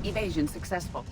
Evasion successful.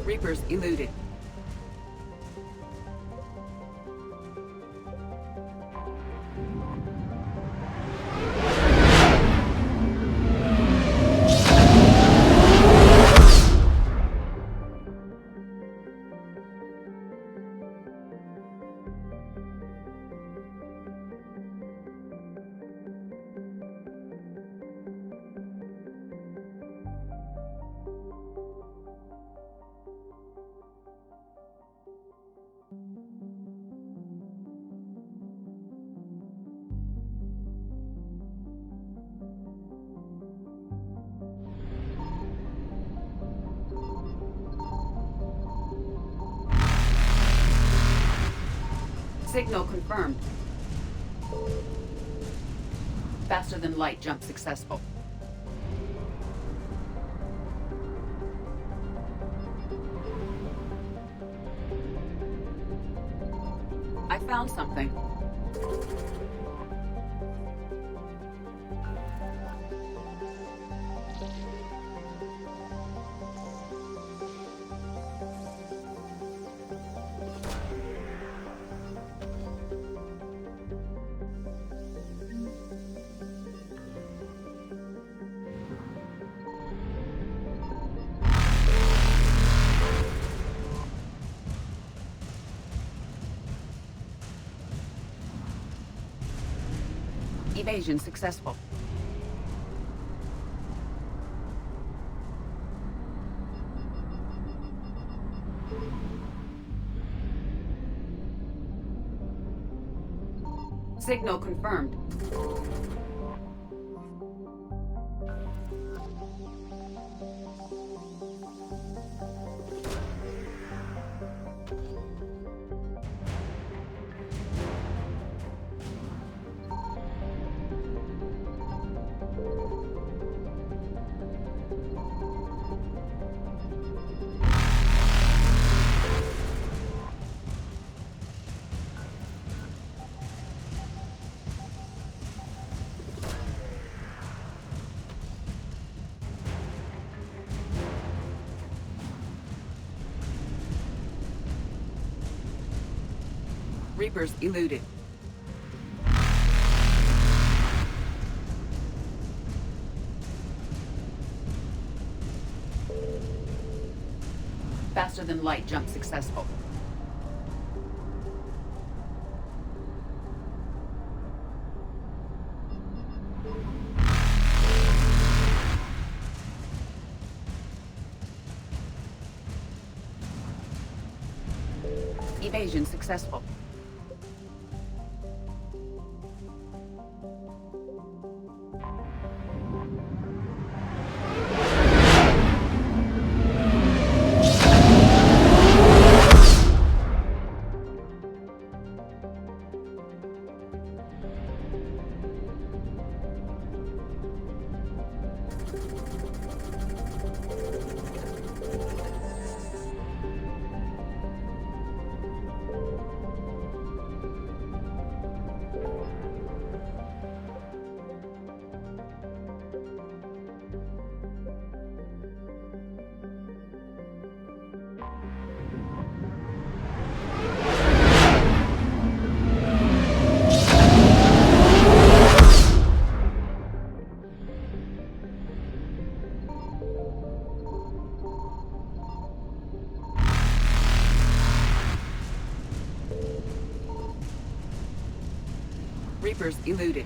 Reapers eluded. Signal confirmed. Faster than light jump successful. I found something. Evasion successful. Signal confirmed. Reapers eluded. Faster than light jump successful. Evasion successful. Reapers eluded.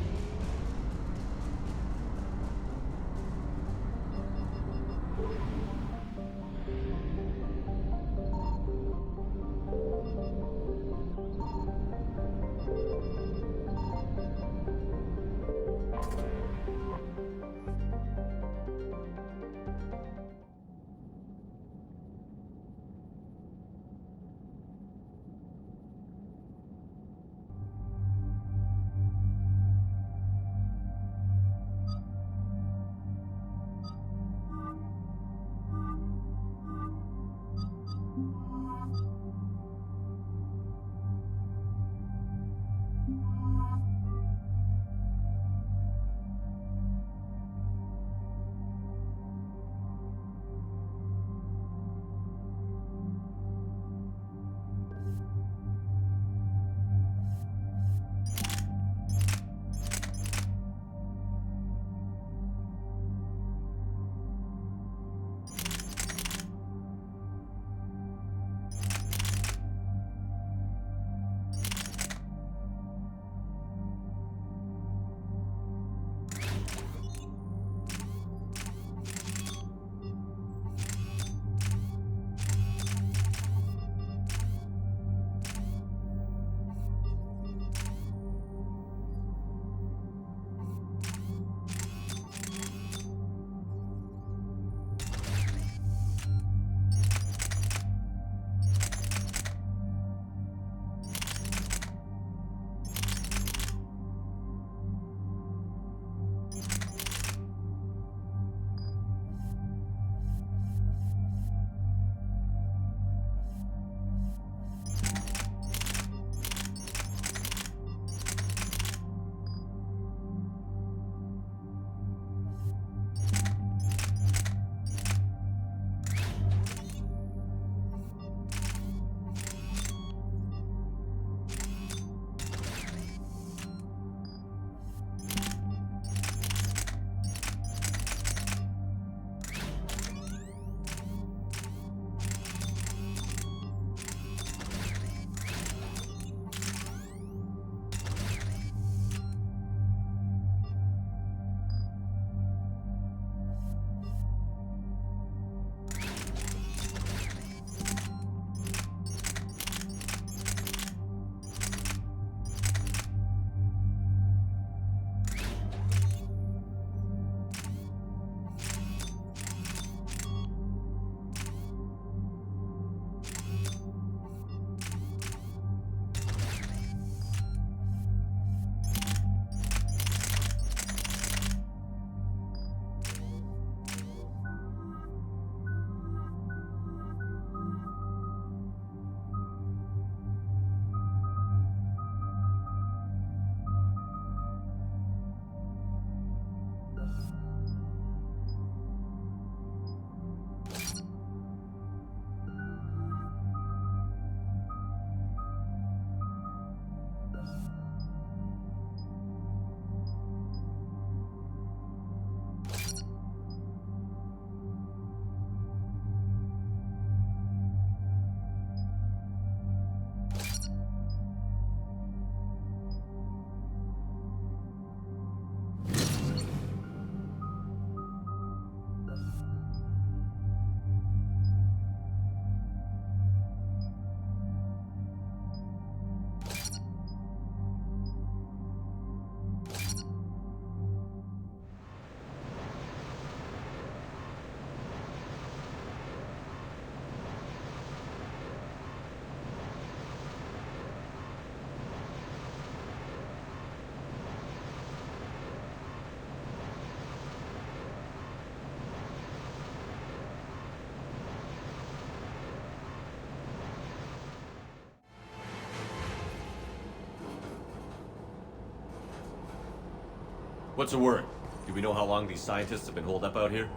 What's the word? Do we know how long these scientists have been holed up out here?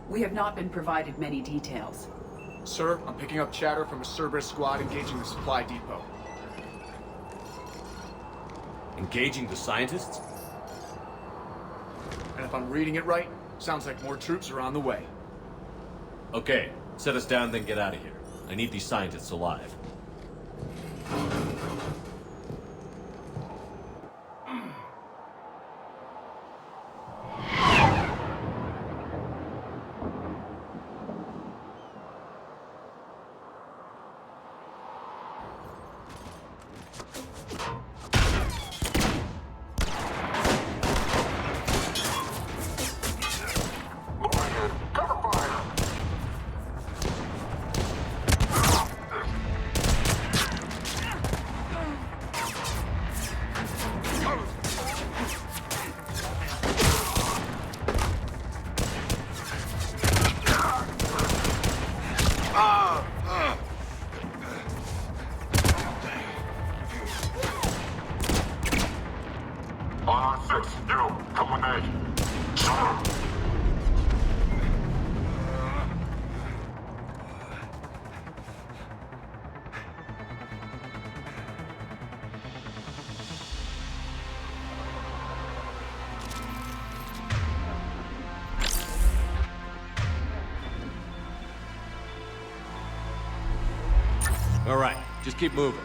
We have not been provided many details. Sir, I'm picking up chatter from a Cerberus squad engaging the supply depot. Engaging the scientists? And if I'm reading it right, sounds like more troops are on the way. Okay, set us down, then get out of here. I need these scientists alive. Alright, just keep moving.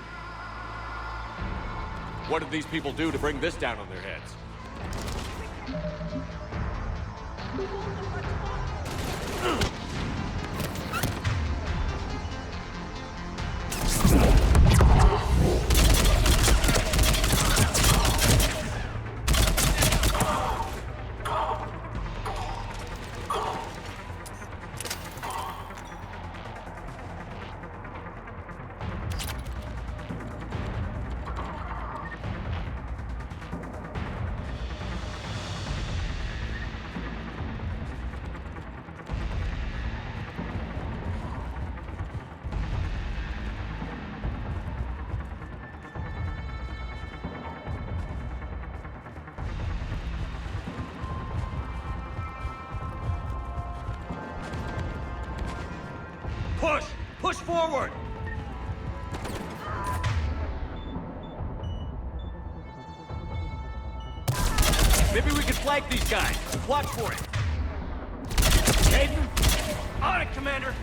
What did these people do to bring this down on their heads? Push! Push forward! Maybe we can flank these guys. Watch for it. Aiden! On it, Commander!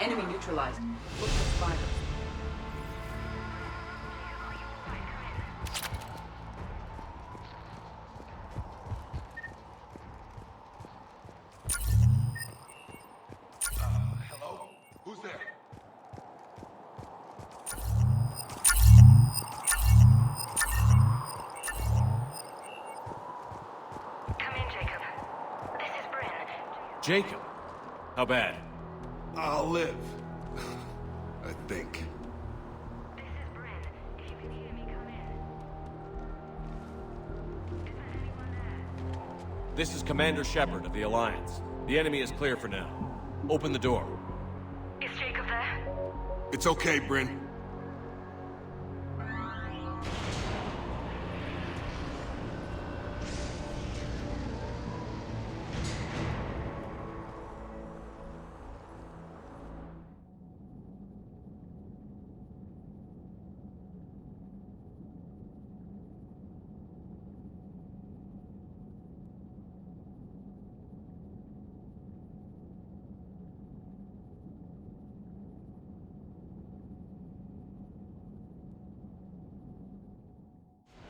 Enemy neutralized. Look for spiders. Hello? Who's there? Come in, Jacob. This is Bryn. Jacob? How bad? I'll live. I think. This is Bryn. If you can hear me, come in. Is there anyone there? This is Commander Shepard of the Alliance. The enemy is clear for now. Open the door. Is Jacob there? It's okay, Bryn.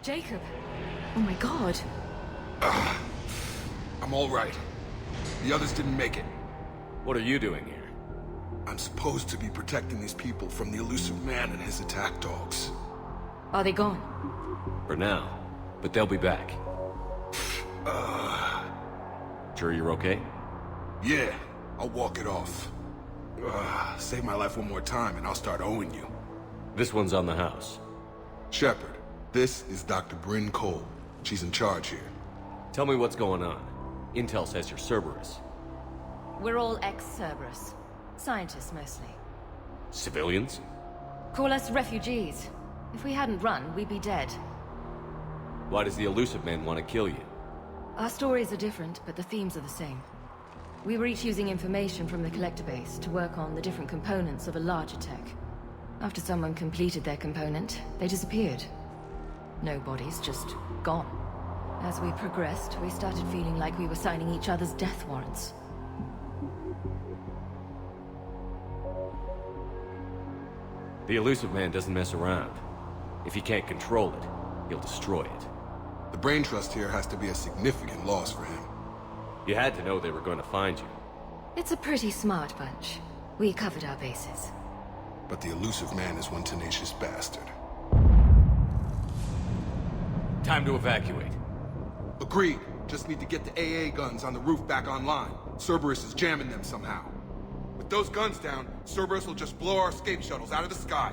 Jacob! Oh my god. I'm all right. The others didn't make it. What are you doing here? I'm supposed to be protecting these people from the elusive man and his attack dogs. Are they gone? For now. But they'll be back. Sure you're okay? Yeah, I'll walk it off. Save my life one more time and I'll start owing you. This one's on the house. Shepard, this is Dr. Bryn Cole. She's in charge here. Tell me what's going on. Intel says you're Cerberus. We're all ex-Cerberus. Scientists, mostly. Civilians? Call us refugees. If we hadn't run, we'd be dead. Why does the elusive man want to kill you? Our stories are different, but the themes are the same. We were each using information from the collector base to work on the different components of a larger tech. After someone completed their component, they disappeared. No bodies, just gone. As we progressed, we started feeling like we were signing each other's death warrants. The elusive man doesn't mess around. If he can't control it, he'll destroy it. The brain trust here has to be a significant loss for him. You had to know they were going to find you. It's a pretty smart bunch. We covered our bases. But the elusive man is one tenacious bastard. Time to evacuate. Agreed. Just need to get the AA guns on the roof back online. Cerberus is jamming them somehow. With those guns down, Cerberus will just blow our escape shuttles out of the sky.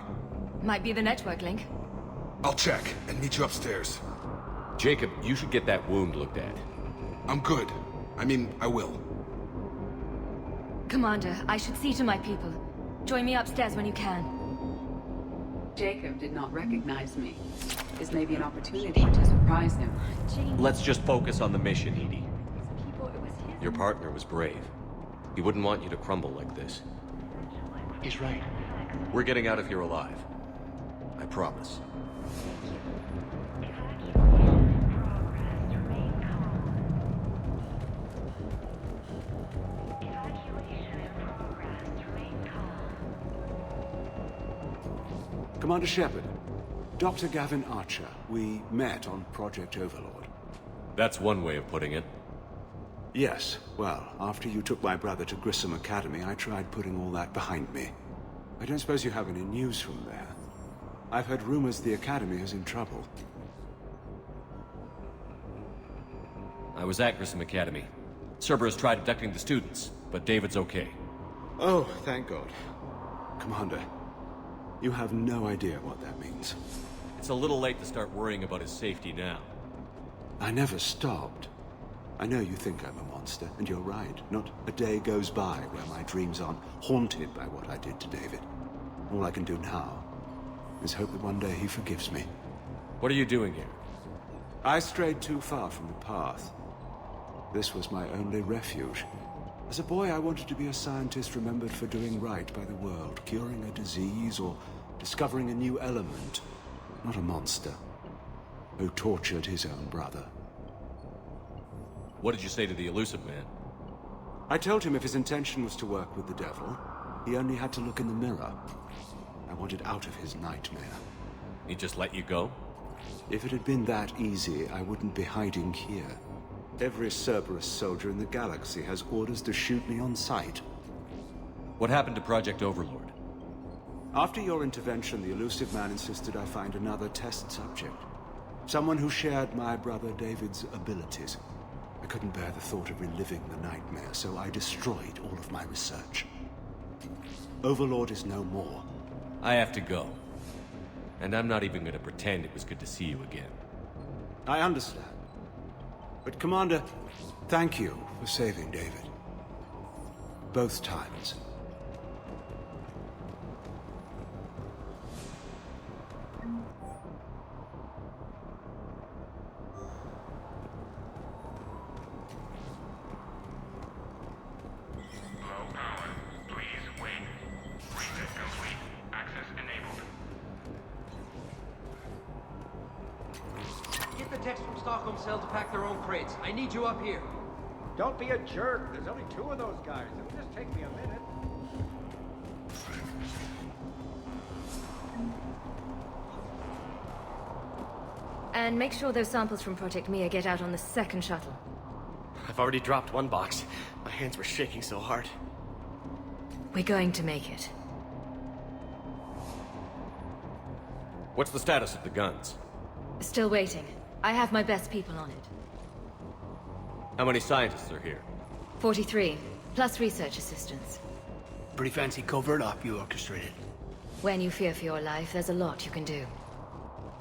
Might be the network link. I'll check and meet you upstairs. Jacob, you should get that wound looked at. I'm good. I mean, I will. Commander, I should see to my people. Join me upstairs when you can. Jacob did not recognize me. This may be an opportunity to surprise him. Let's just focus on the mission, Edie. Your partner was brave. He wouldn't want you to crumble like this. He's right. We're getting out of here alive. I promise. Commander Shepard, Dr. Gavin Archer, we met on Project Overlord. That's one way of putting it. Yes, well, after you took my brother to Grissom Academy, I tried putting all that behind me. I don't suppose you have any news from there. I've heard rumors the Academy is in trouble. I was at Grissom Academy. Cerberus tried abducting the students, but David's okay. Oh, thank God. Commander, you have no idea what that means. It's a little late to start worrying about his safety now. I never stopped. I know you think I'm a monster, and you're right. Not a day goes by where my dreams aren't haunted by what I did to David. All I can do now is hope that one day he forgives me. What are you doing here? I strayed too far from the path. This was my only refuge. As a boy, I wanted to be a scientist remembered for doing right by the world, curing a disease or discovering a new element. Not a monster who tortured his own brother. What did you say to the elusive man? I told him if his intention was to work with the devil, he only had to look in the mirror. I wanted out of his nightmare. He just let you go? If it had been that easy, I wouldn't be hiding here. Every Cerberus soldier in the galaxy has orders to shoot me on sight. What happened to Project Overlord? After your intervention, the elusive man insisted I find another test subject. Someone who shared my brother David's abilities. I couldn't bear the thought of reliving the nightmare, so I destroyed all of my research. Overlord is no more. I have to go. And I'm not even gonna pretend it was good to see you again. I understand. But Commander, thank you for saving David. Both times. Low power. Please wait. Reset complete. Access enabled. Get the text from Stockholm Cell to pack their own crates. I need you up here. Don't be a jerk. There's only 2 of those guys. It'll just take me a minute. And make sure those samples from Project Mia get out on the second shuttle. I've already dropped one box. My hands were shaking so hard. We're going to make it. What's the status of the guns? Still waiting. I have my best people on it. How many scientists are here? 43, plus research assistants. Pretty fancy covert op you orchestrated. When you fear for your life, there's a lot you can do.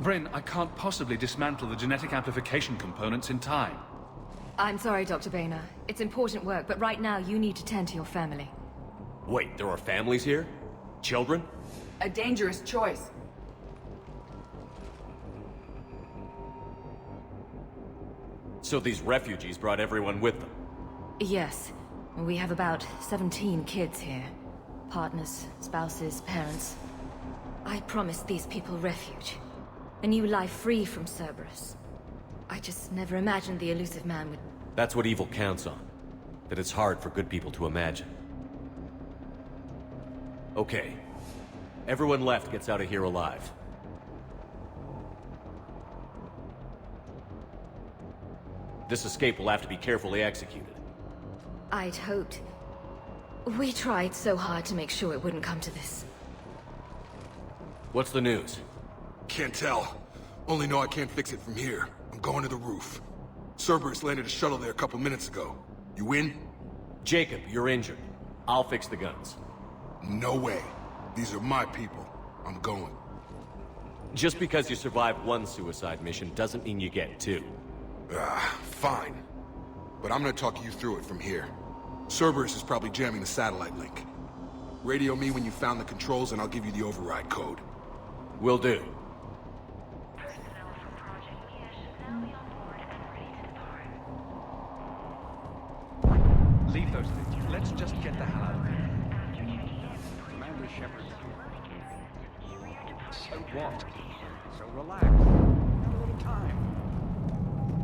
Bryn, I can't possibly dismantle the genetic amplification components in time. I'm sorry, Dr. Boehner. It's important work, but right now you need to tend to your family. Wait, there are families here? Children? A dangerous choice. So these refugees brought everyone with them? Yes. We have about 17 kids here. Partners, spouses, parents. I promised these people refuge. A new life free from Cerberus. I just never imagined the elusive man would... That's what evil counts on. That it's hard for good people to imagine. Okay. Everyone left gets out of here alive. This escape will have to be carefully executed. I'd hoped. We tried so hard to make sure it wouldn't come to this. What's the news? Can't tell. Only know I can't fix it from here. I'm going to the roof. Cerberus landed a shuttle there a couple minutes ago. You in? Jacob, you're injured. I'll fix the guns. No way. These are my people. I'm going. Just because you survive one suicide mission doesn't mean you get two. Fine. But I'm gonna talk you through it from here. Cerberus is probably jamming the satellite link. Radio me when you found the controls and I'll give you the override code. Will do. Personnel from Project Mia should now be on board and ready to depart. Leave those things. Let's just get the hell out of here. After checking in, Commander Shepard. So what? So relax. Have a little time.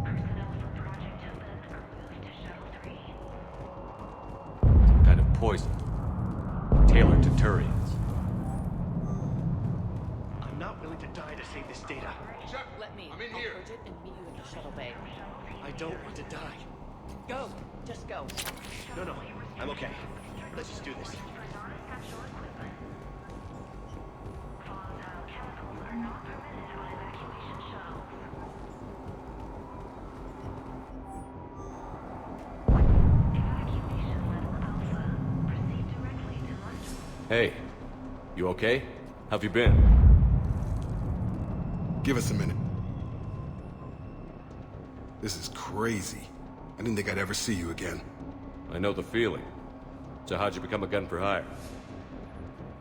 personnel from Project Tilda are moved to Shuttle 3. Some kind of poison. Tailored to Turians. I'm not willing to die to save this data. Let me. I'm in I'll here. purge it and meet you in the shuttle bay. I don't want to die. Go. Just go. No, I'm okay. Let's just do this. Non-essential equipment. Volatile chemicals are not permitted on evacuation shuttles. Evacuation level Alpha. Proceed directly to London. Hey, you okay? How've you been? Give us a minute. This is crazy. I didn't think I'd ever see you again. I know the feeling. So how'd you become a gun for hire?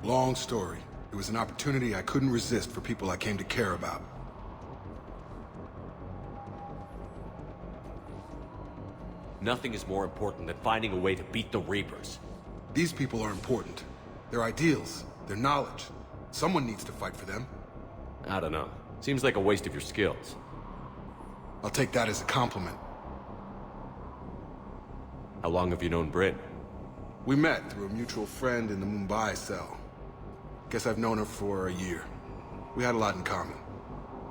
Long story. It was an opportunity I couldn't resist for people I came to care about. Nothing is more important than finding a way to beat the Reapers. These people are important. Their ideals, their knowledge. Someone needs to fight for them. I don't know. Seems like a waste of your skills. I'll take that as a compliment. How long have you known Bryn? We met through a mutual friend in the Mumbai cell. Guess I've known her for a year. We had a lot in common.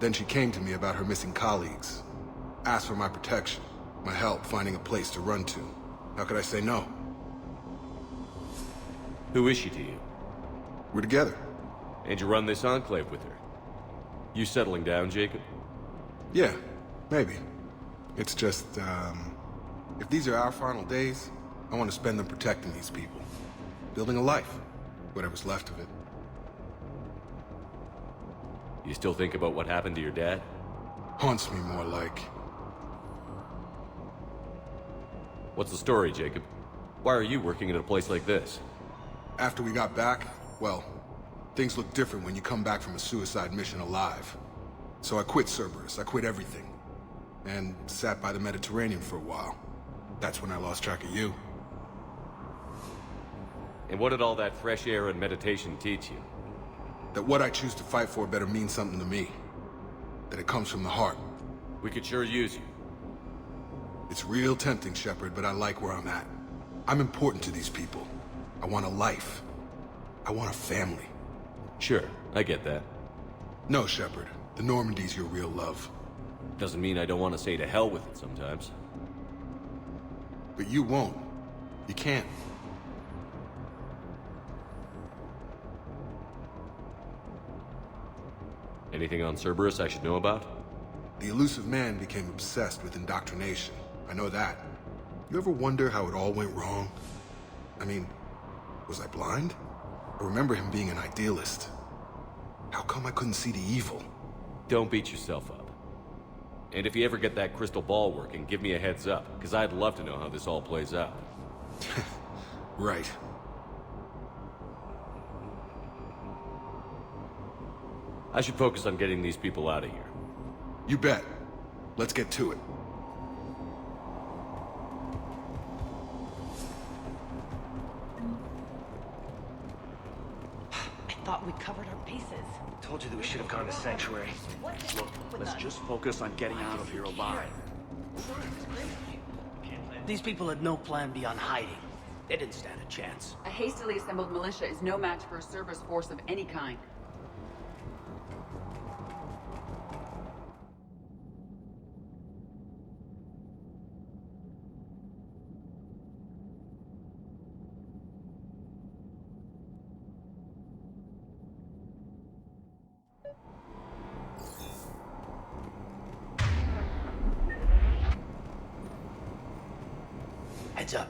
Then she came to me about her missing colleagues. Asked for my protection, my help finding a place to run to. How could I say no? Who is she to you? We're together. And you run this enclave with her? You settling down, Jacob? Yeah, maybe. It's just, if these are our final days, I want to spend them protecting these people. Building a life. Whatever's left of it. You still think about what happened to your dad? Haunts me more like. What's the story, Jacob? Why are you working at a place like this? After we got back, well, things look different when you come back from a suicide mission alive. So I quit Cerberus, I quit everything. And sat by the Mediterranean for a while. That's when I lost track of you. And what did all that fresh air and meditation teach you? That what I choose to fight for better mean something to me. That it comes from the heart. We could sure use you. It's real tempting, Shepard, but I like where I'm at. I'm important to these people. I want a life. I want a family. Sure, I get that. No, Shepard. The Normandy's your real love. Doesn't mean I don't want to say to hell with it sometimes. But you won't. You can't. Anything on Cerberus I should know about? The elusive man became obsessed with indoctrination. I know that. You ever wonder how it all went wrong? I mean, was I blind? I remember him being an idealist. How come I couldn't see the evil? Don't beat yourself up. And if you ever get that crystal ball working, give me a heads up, because I'd love to know how this all plays out. Right. I should focus on getting these people out of here. You bet. Let's get to it. I thought we covered our bases. Told you that we should have gone to Sanctuary. Look, let's just focus on getting out of here alive. These people had no plan beyond hiding. They didn't stand a chance. A hastily assembled militia is no match for a Cerberus force of any kind. Heads up.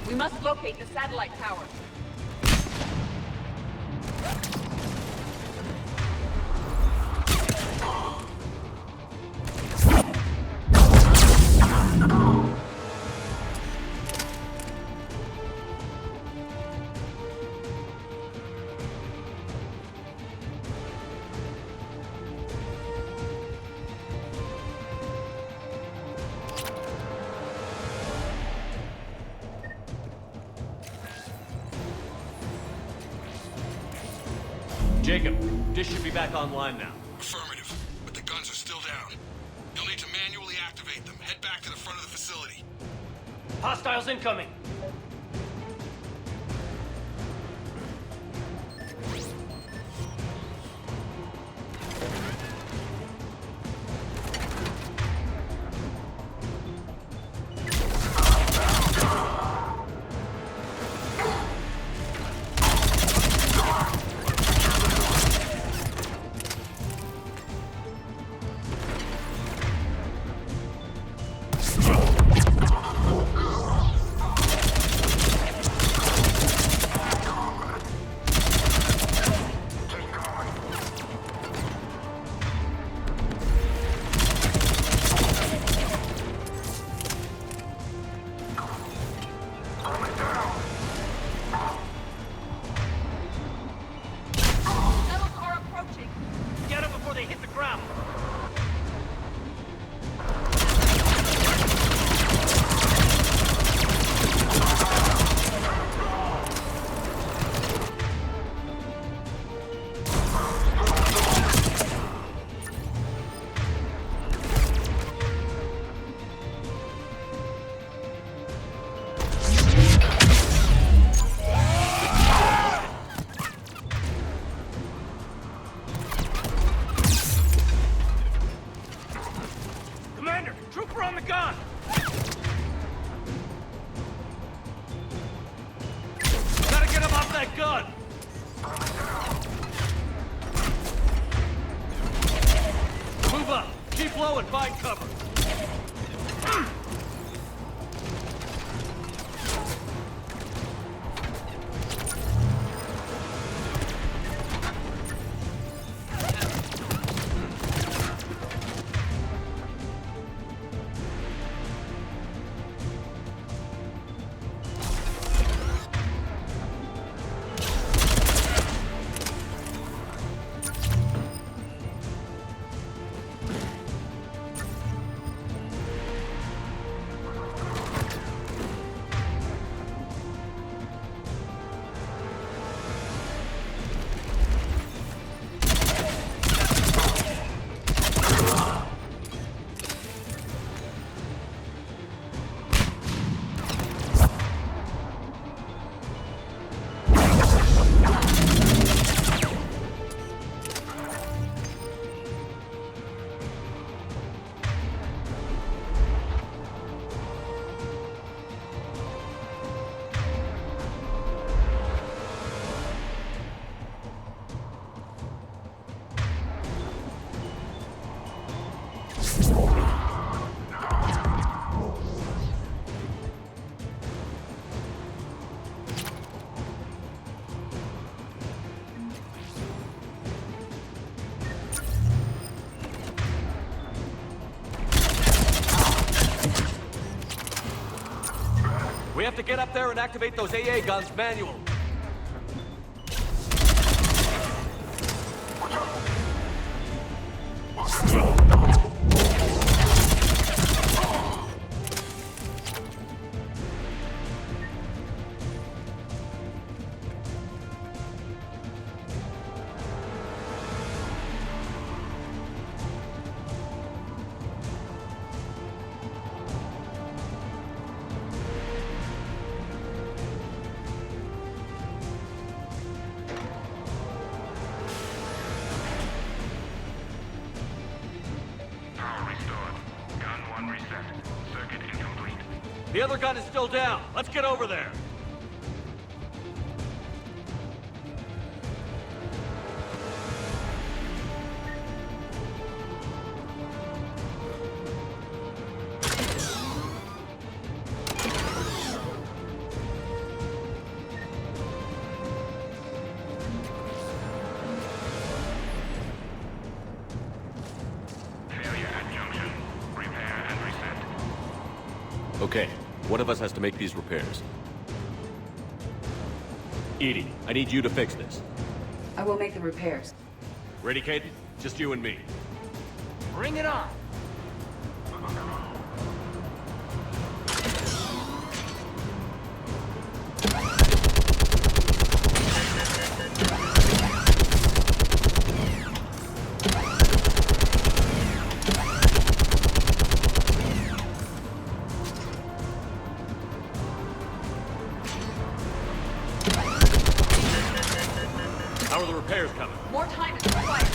We must locate the satellite tower. Jacob, dish should be back online now. Affirmative, but the guns are still down. You'll need to manually activate them. Head back to the front of the facility. Hostiles incoming! We have to get up there and activate those AA guns manually. The other gun is still down. Let's get over there. Okay, one of us has to make these repairs. Edie, I need you to fix this. I will make the repairs. Ready, Caden? Just you and me. Bring it on! How are the repairs coming? More time is required.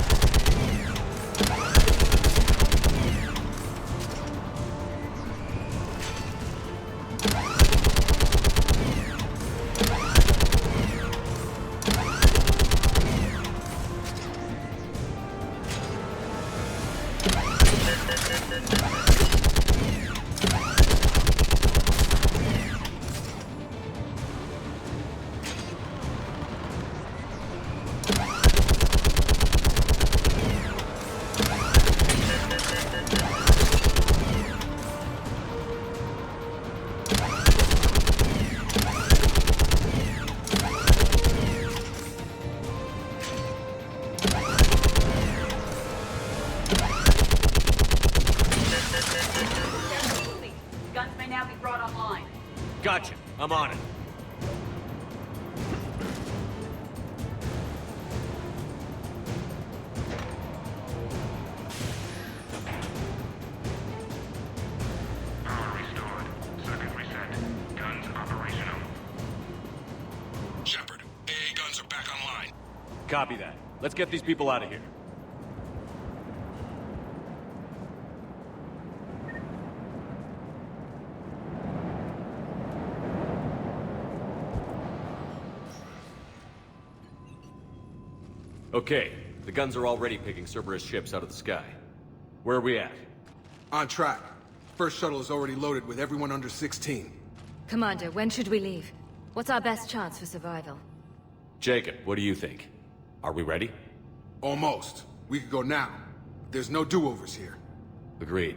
Guns may now be brought online. Gotcha. I'm on it. Power restored. Circuit reset. Guns operational. Shepard, AA guns are back online. Copy that. Let's get these people out of here. Okay, the guns are already picking Cerberus ships out of the sky. Where are we at? On track. First shuttle is already loaded with everyone under 16. Commander, when should we leave? What's our best chance for survival? Jacob, what do you think? Are we ready? Almost. We could go now. There's no do-overs here. Agreed.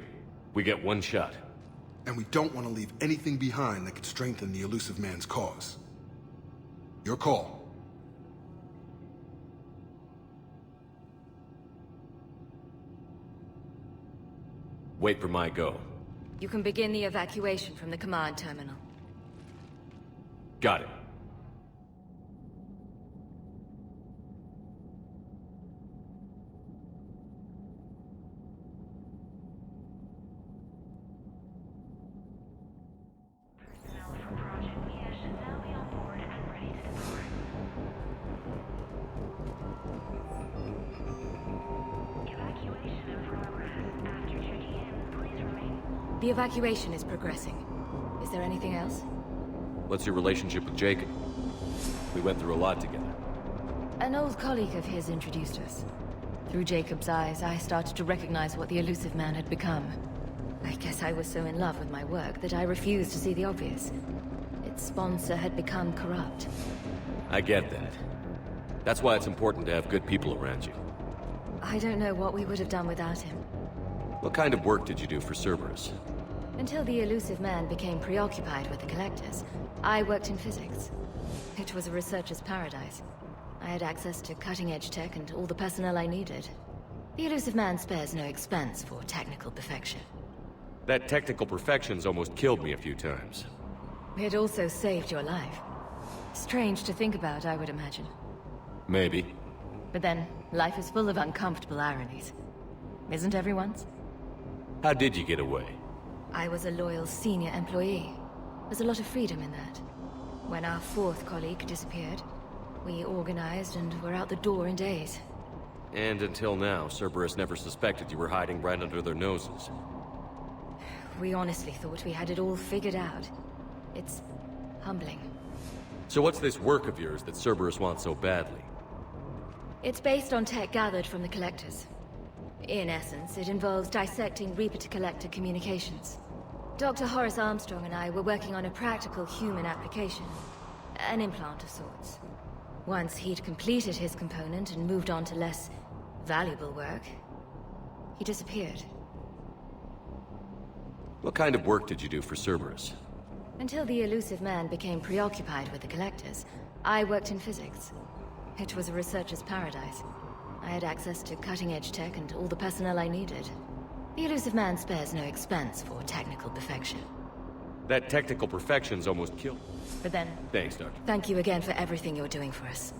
We get one shot. And we don't want to leave anything behind that could strengthen the elusive man's cause. Your call. Wait for my go. You can begin the evacuation from the command terminal. Got it. The evacuation is progressing. Is there anything else? What's your relationship with Jacob? We went through a lot together. An old colleague of his introduced us. Through Jacob's eyes, I started to recognize what the elusive man had become. I guess I was so in love with my work that I refused to see the obvious. Its sponsor had become corrupt. I get that. That's why it's important to have good people around you. I don't know what we would have done without him. What kind of work did you do for Cerberus? Until the elusive man became preoccupied with the collectors, I worked in physics. It was a researcher's paradise. I had access to cutting-edge tech and all the personnel I needed. The elusive man spares no expense for technical perfection. That technical perfection's almost killed me a few times. It also saved your life. Strange to think about, I would imagine. Maybe. But then, life is full of uncomfortable ironies. Isn't everyone's? How did you get away? I was a loyal senior employee. There's a lot of freedom in that. When our fourth colleague disappeared, we organized and were out the door in days. And until now, Cerberus never suspected you were hiding right under their noses. We honestly thought we had it all figured out. It's humbling. So what's this work of yours that Cerberus wants so badly? It's based on tech gathered from the Collectors. In essence, it involves dissecting Reaper-to-Collector communications. Dr. Horace Armstrong and I were working on a practical human application. An implant of sorts. Once he'd completed his component and moved on to less valuable work, he disappeared. What kind of work did you do for Cerberus? Until the elusive man became preoccupied with the Collectors, I worked in physics. It was a researcher's paradise. I had access to cutting-edge tech and all the personnel I needed. The elusive man spares no expense for technical perfection. That technical perfection's almost killed. But then... Thanks, Doctor. Thank you again for everything you're doing for us.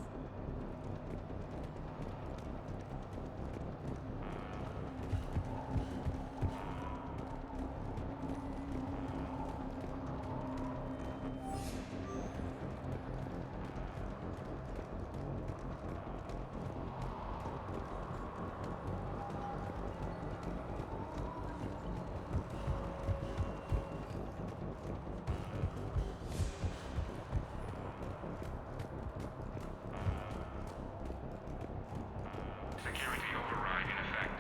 Security override in effect.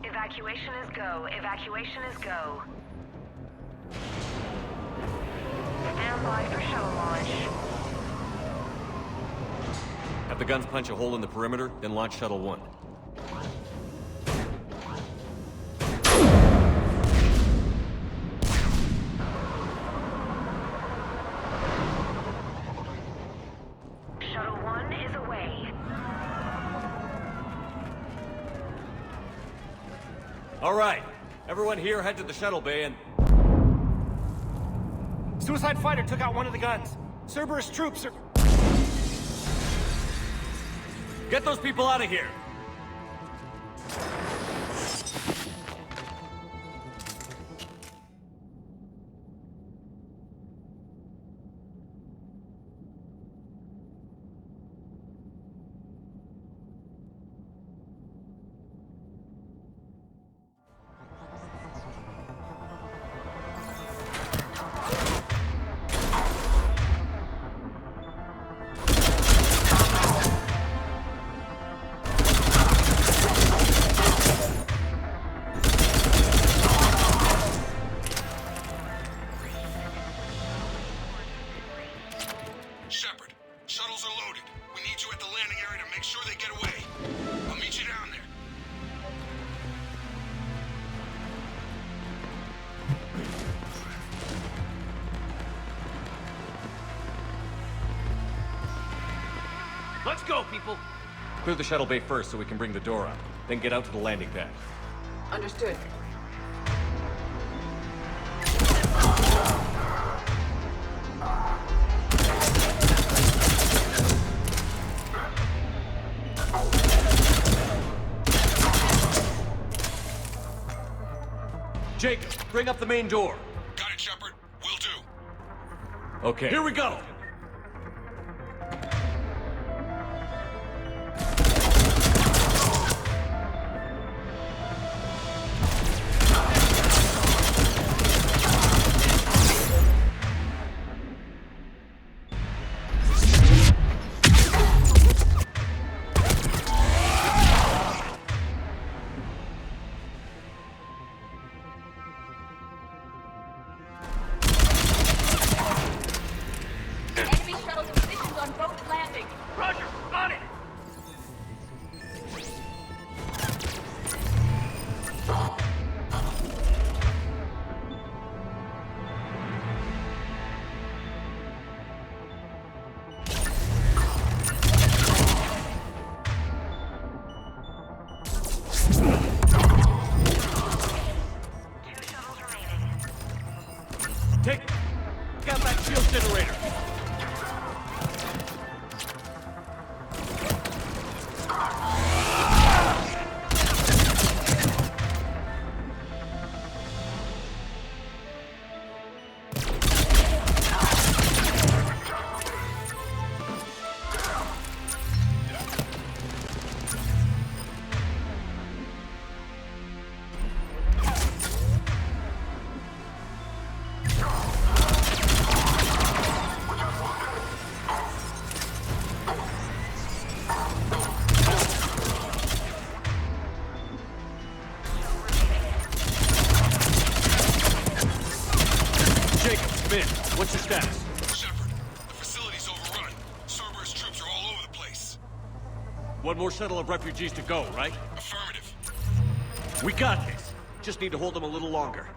Evacuation is go. Evacuation is go. Stand by for shuttle launch. Have the guns punch a hole in the perimeter, then launch Shuttle 1. Shuttle 1 is away. All right. Everyone here head to the shuttle bay and... Suicide fighter took out one of the guns. Cerberus troops are... Get those people out of here! Shepard, shuttles are loaded. We need you at the landing area to make sure they get away. I'll meet you down there. Let's go, people! Clear the shuttle bay first so we can bring the door up. Then get out to the landing pad. Understood. Jacob, bring up the main door. Got it, Shepard. Will do. Okay. Here we go! in. What's your status? Shepard, the facility's overrun. Cerberus troops are all over the place. One more shuttle of refugees to go, right? Affirmative. We got this. Just need to hold them a little longer.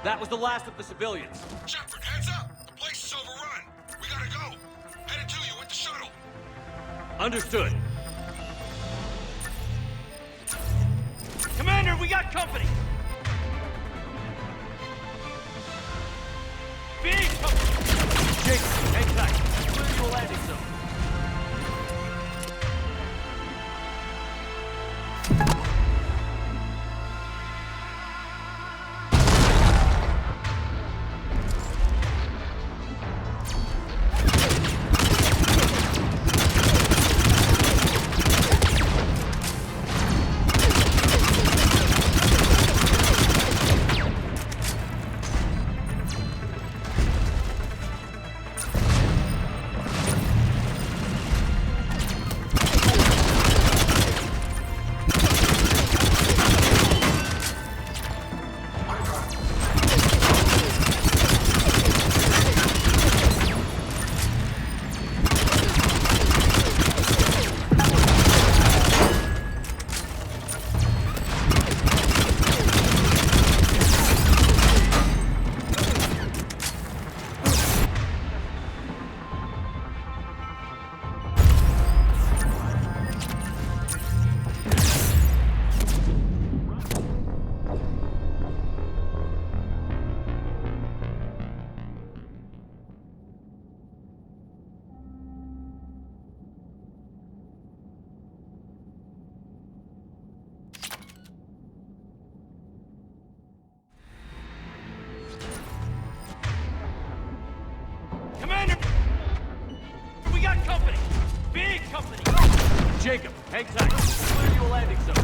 That was the last of the civilians. Shepard, heads up! The place is overrun. We gotta go. Headed to you with the shuttle. Understood. Commander, we got company! Big company! Jake, hang tight. Clear your landing zone. Commander! We got company! Big company! Jacob, hang tight. Clear your landing zone.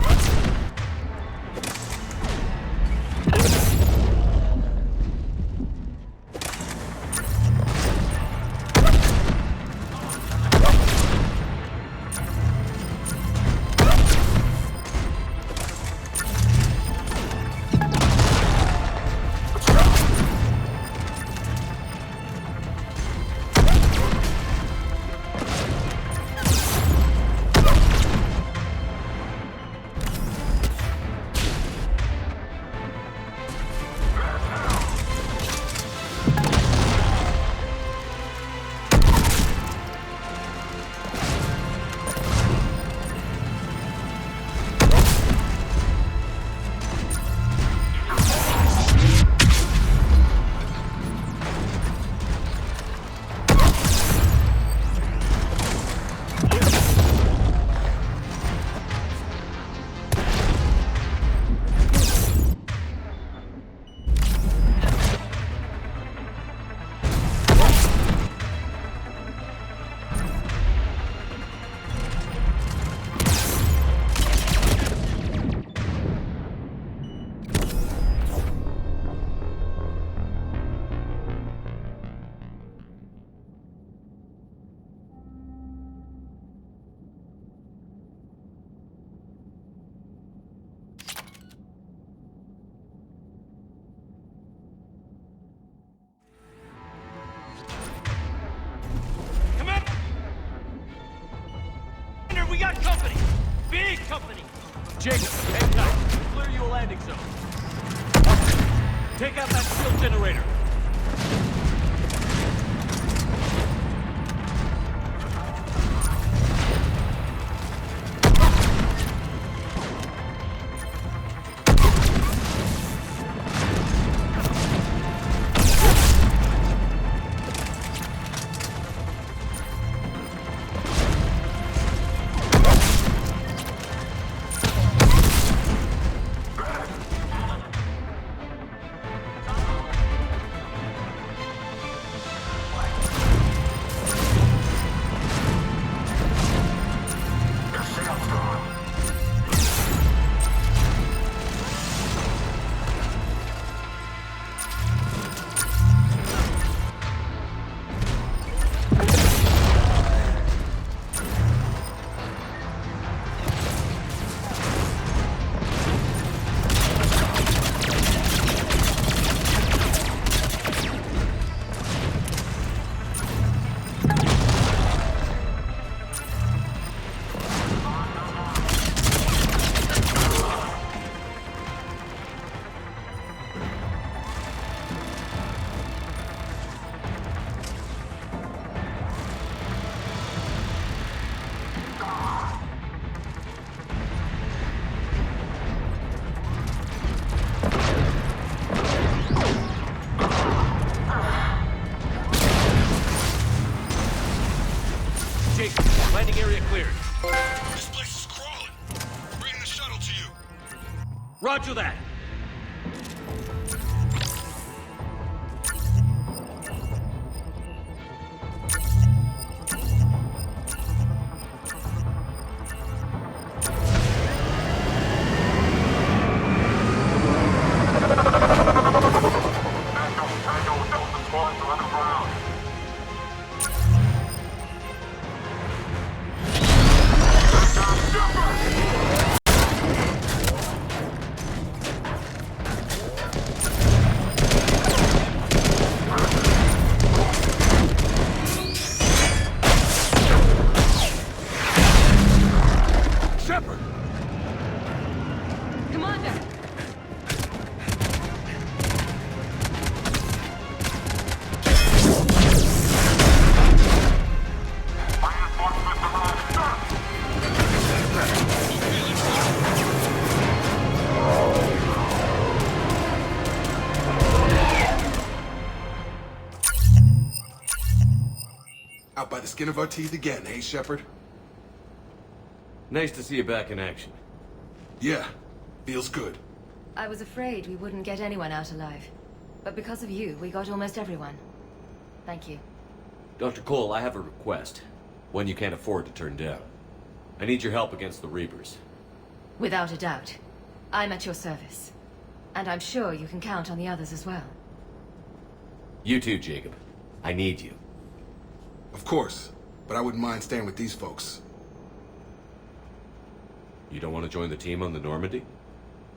We got company! Big company! Jacob, hang tight. Clear your landing zone. Take out that shield generator! Landing area cleared. This place is crawling. Bring the shuttle to you. Roger that. Shepard! Commander! Out by the skin of our teeth again, hey, Shepard? Nice to see you back in action. Yeah, feels good. I was afraid we wouldn't get anyone out alive. But because of you, we got almost everyone. Thank you. Dr. Cole, I have a request. One you can't afford to turn down. I need your help against the Reapers. Without a doubt. I'm at your service. And I'm sure you can count on the others as well. You too, Jacob. I need you. Of course, but I wouldn't mind staying with these folks. You don't want to join the team on the Normandy?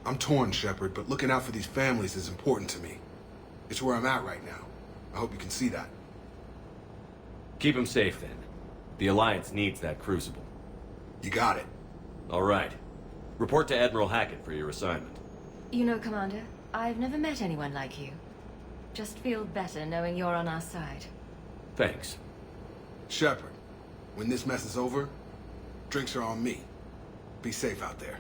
I'm torn, Shepard, but looking out for these families is important to me. It's where I'm at right now. I hope you can see that. Keep them safe, then. The Alliance needs that crucible. You got it. All right. Report to Admiral Hackett for your assignment. You know, Commander, I've never met anyone like you. Just feel better knowing you're on our side. Thanks. Shepard, when this mess is over, drinks are on me. Be safe out there.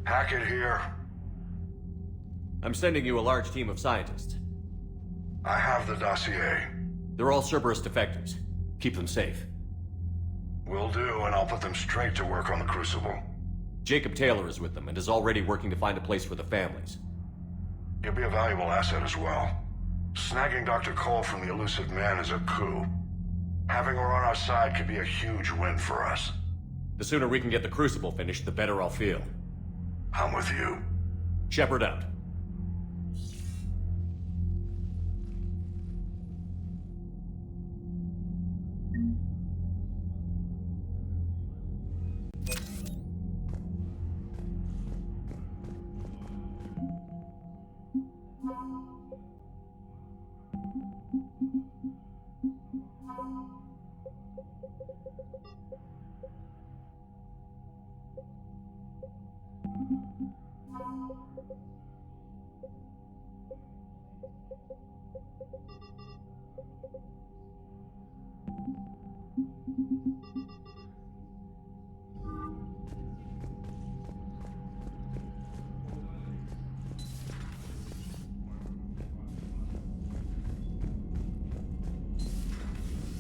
Hackett here. I'm sending you a large team of scientists. I have the dossier. They're all Cerberus defectors. Keep them safe. Will do, and I'll put them straight to work on the Crucible. Jacob Taylor is with them and is already working to find a place for the families. He'll be a valuable asset as well. Snagging Dr. Cole from the elusive man is a coup. Having her on our side could be a huge win for us. The sooner we can get the Crucible finished, the better I'll feel. I'm with you. Shepard out.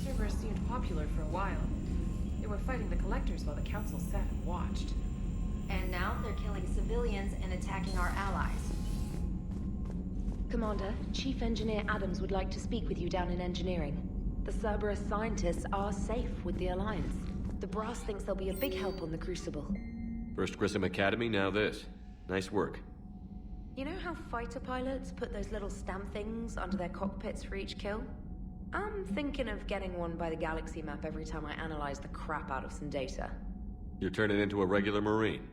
Cerberus seemed popular for a while. They were fighting the Collectors while the Council sat and watched. And now they're killing civilians and attacking our allies. Commander, Chief Engineer Adams would like to speak with you down in engineering. The Cerberus scientists are safe with the Alliance. The Brass thinks they'll be a big help on the Crucible. First Grissom Academy, now this. Nice work. You know how fighter pilots put those little stamp things under their cockpits for each kill? I'm thinking of getting one by the galaxy map every time I analyze the crap out of some data. You're turning into a regular Marine.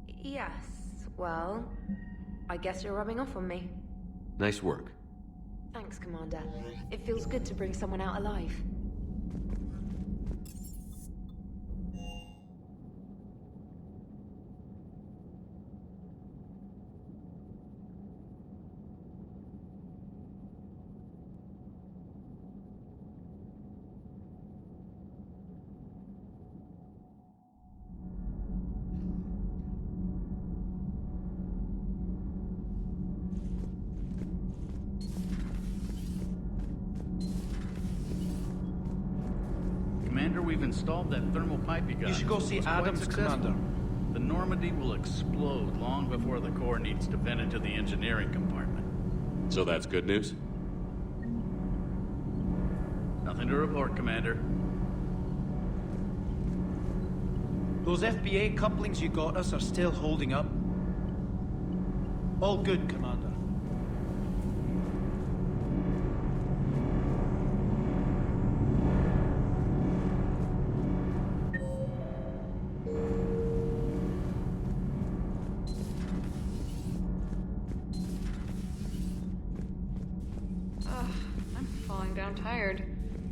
Yes, well, I guess you're rubbing off on me. Nice work. Thanks, Commander. It feels good to bring someone out alive. Commander, we've installed that thermal pipe you got. You should go see It was quite Adams, successful. Commander. The Normandy will explode long before the core needs to vent into the engineering compartment. So that's good news? Nothing to report, Commander. Those FBA couplings you got us are still holding up. All good, Commander. I'm falling down tired.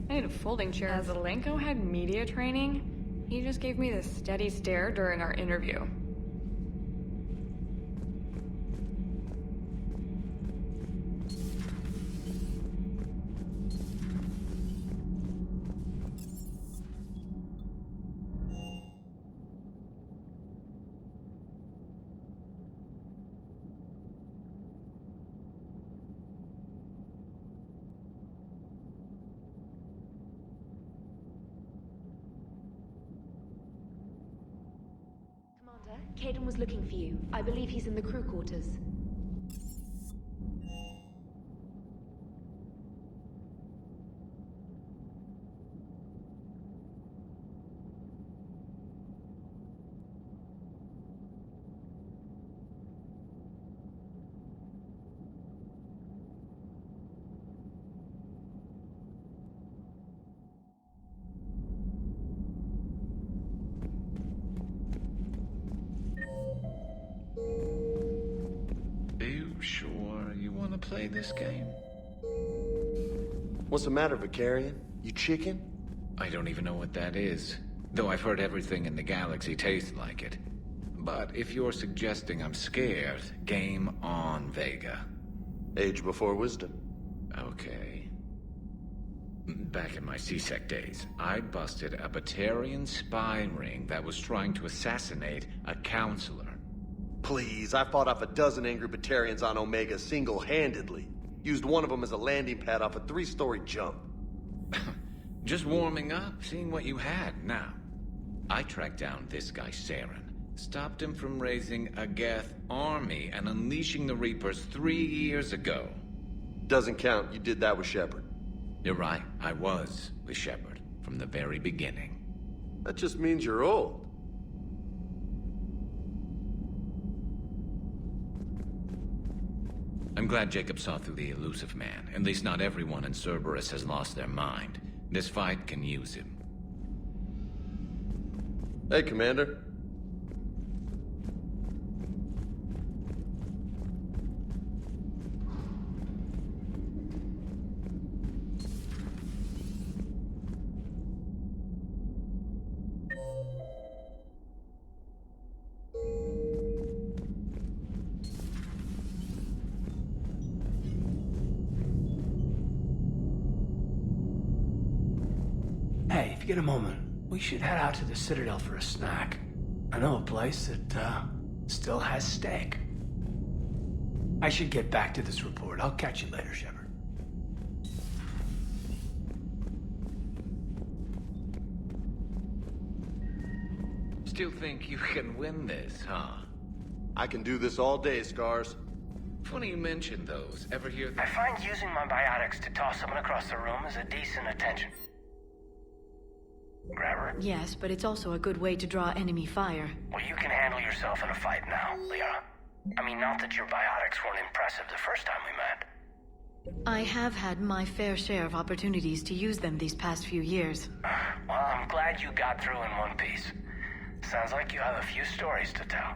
I need a folding chair. As Zelenko had media training, he just gave me this steady stare during our interview. Caden was looking for you. I believe he's in the crew quarters. Play this game? What's the matter, Vicarian? You chicken? I don't even know what that is, though I've heard everything in the galaxy tastes like it. But if you're suggesting I'm scared, game on, Vega. Age before wisdom. Okay. Back in my C-Sec days, I busted a Batarian spy ring that was trying to assassinate a counselor. Please, I fought off a dozen angry Batarians on Omega single-handedly. Used one of them as a landing pad off a 3-story jump. Just warming up, seeing what you had. Now, I tracked down this guy, Saren. Stopped him from raising a Geth army and unleashing the Reapers 3 years ago. Doesn't count. You did that with Shepard. You're right. I was with Shepard from the very beginning. That just means you're old. I'm glad Jacob saw through the elusive man. At least not everyone in Cerberus has lost their mind. This fight can use him. Hey, Commander. Hey, if you get a moment, we should head out to the Citadel for a snack. I know a place that, still has steak. I should get back to this report. I'll catch you later, Shepard. Still think you can win this, huh? I can do this all day, Scars. Funny you mention those. Ever hear I find using my biotics to toss someone across the room is a decent attention. Grabber? Yes, but it's also a good way to draw enemy fire. Well, you can handle yourself in a fight now, Leah. I mean, not that your biotics weren't impressive the first time we met. I have had my fair share of opportunities to use them these past few years. Well, I'm glad you got through in one piece. Sounds like you have a few stories to tell.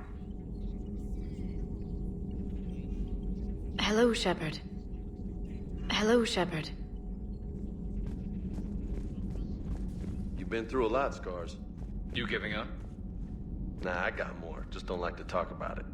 Hello, Shepard. Hello, Shepard. You've been through a lot, Scars. You giving up? Nah, I got more. Just don't like to talk about it.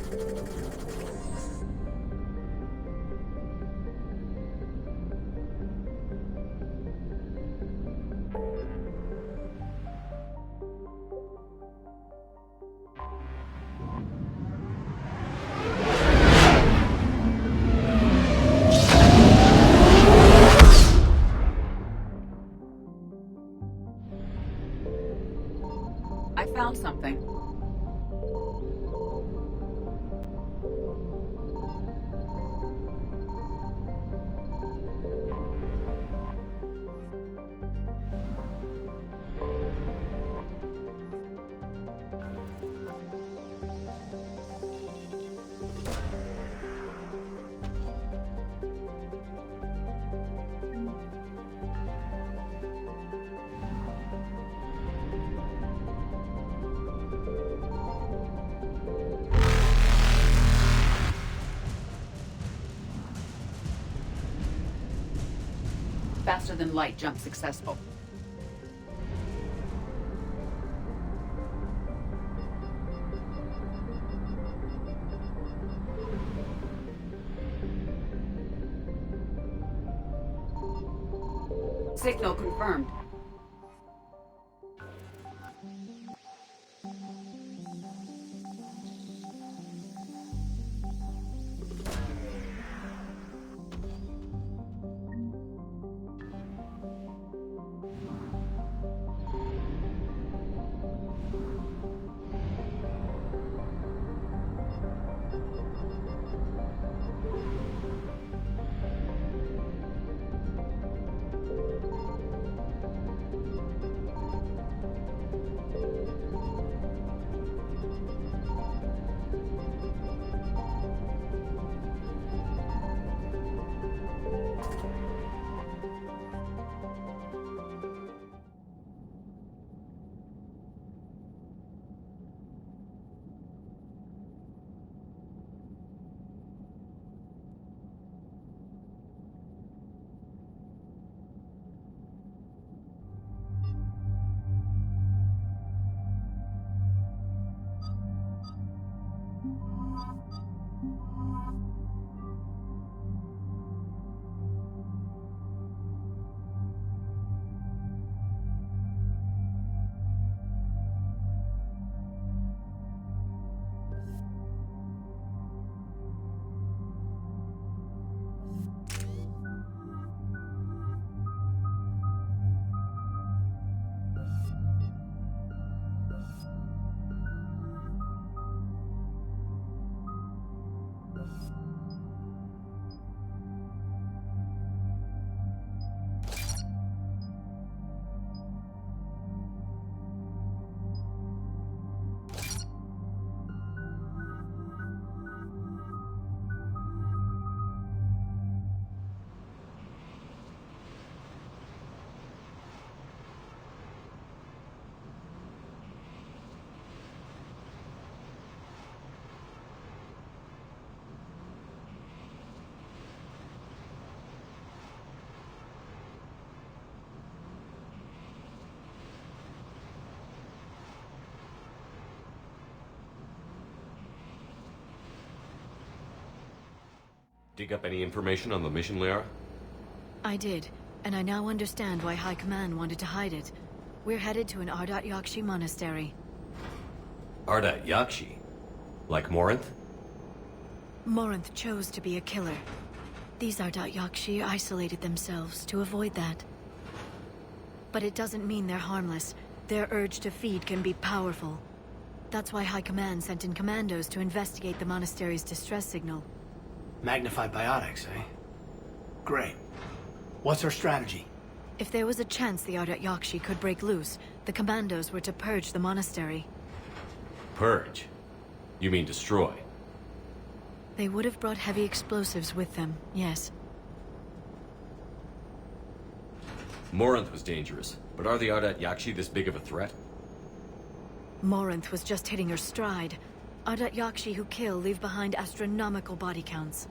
I found something. Faster than light jump successful. Signal confirmed. Dig up any information on the mission, Liara? I did, and I now understand why High Command wanted to hide it. We're headed to an Ardat Yakshi monastery. Ardat Yakshi? Like Morinth? Morinth chose to be a killer. These Ardat Yakshi isolated themselves to avoid that. But it doesn't mean they're harmless. Their urge to feed can be powerful. That's why High Command sent in commandos to investigate the monastery's distress signal. Magnified biotics, eh? Great. What's our strategy? If there was a chance the Ardat Yakshi could break loose, the commandos were to purge the monastery. Purge? You mean destroy? They would have brought heavy explosives with them, yes. Morinth was dangerous, but are the Ardat Yakshi this big of a threat? Morinth was just hitting her stride. Ardat Yakshi who kill leave behind astronomical body counts.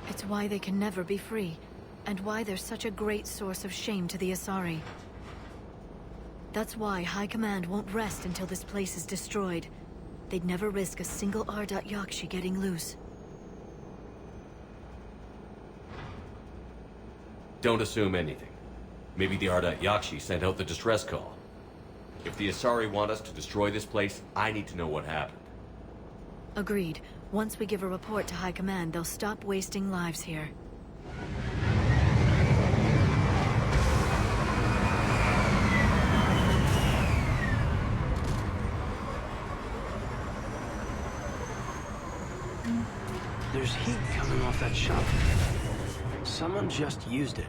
It's why they can never be free, and why they're such a great source of shame to the Asari. That's why High Command won't rest until this place is destroyed. They'd never risk a single R.Yakshi getting loose. Don't assume anything. Maybe the Yakshi sent out the distress call. If the Asari want us to destroy this place, I need to know what happened. Agreed. Once we give a report to High Command, they'll stop wasting lives here. There's heat coming off that shop. Someone just used it.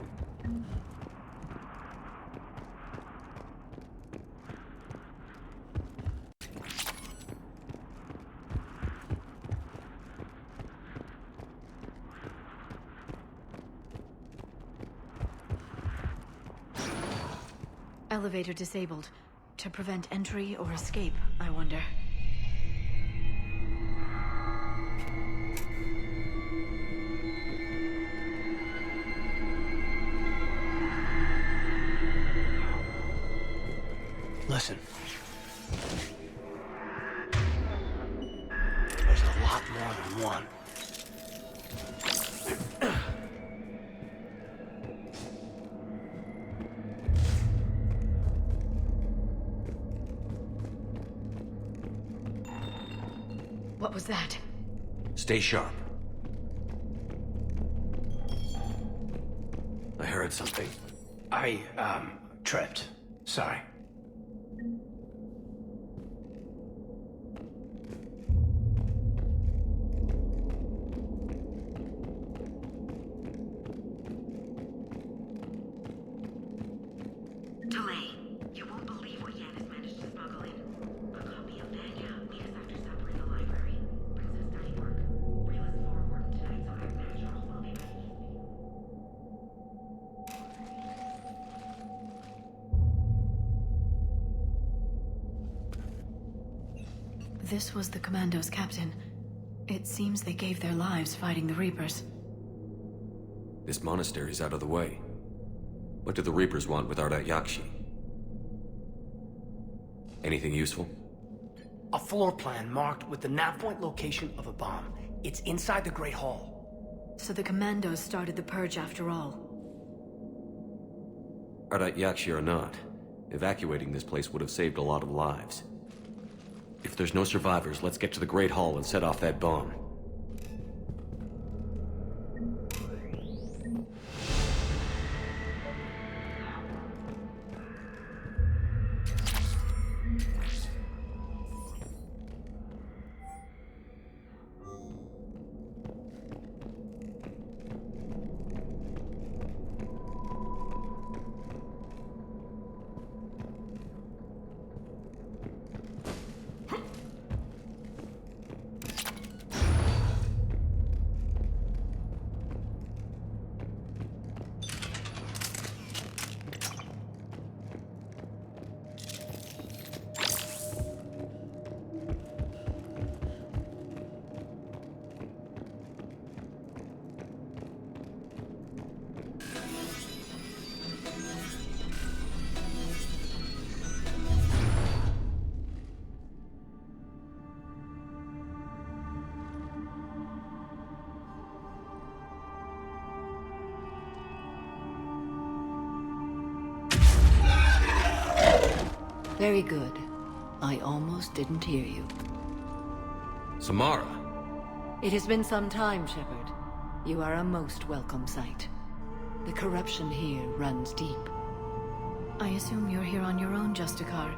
Elevator disabled. To prevent entry or escape, I wonder. Listen. There's a lot more than one. What was that? Stay sharp. I heard something. I, tripped. Sorry. Delay. You won't believe what Yan has managed to smuggle in. A copy of Vanya, meet us after supper in the library. Brings us study work. Reel us forward tonight so our naturals will be ready. This was the Commando's captain. It seems they gave their lives fighting the Reapers. This monastery's out of the way. What do the Reapers want with Yakshi? Anything useful? A floor plan marked with the nav point location of a bomb. It's inside the Great Hall. So the Commandos started the purge after all. Yakshi or not, evacuating this place would have saved a lot of lives. If there's no survivors, let's get to the Great Hall and set off that bomb. Very good. I almost didn't hear you. Samara! It has been some time, Shepard. You are a most welcome sight. The corruption here runs deep. I assume you're here on your own, Justicar.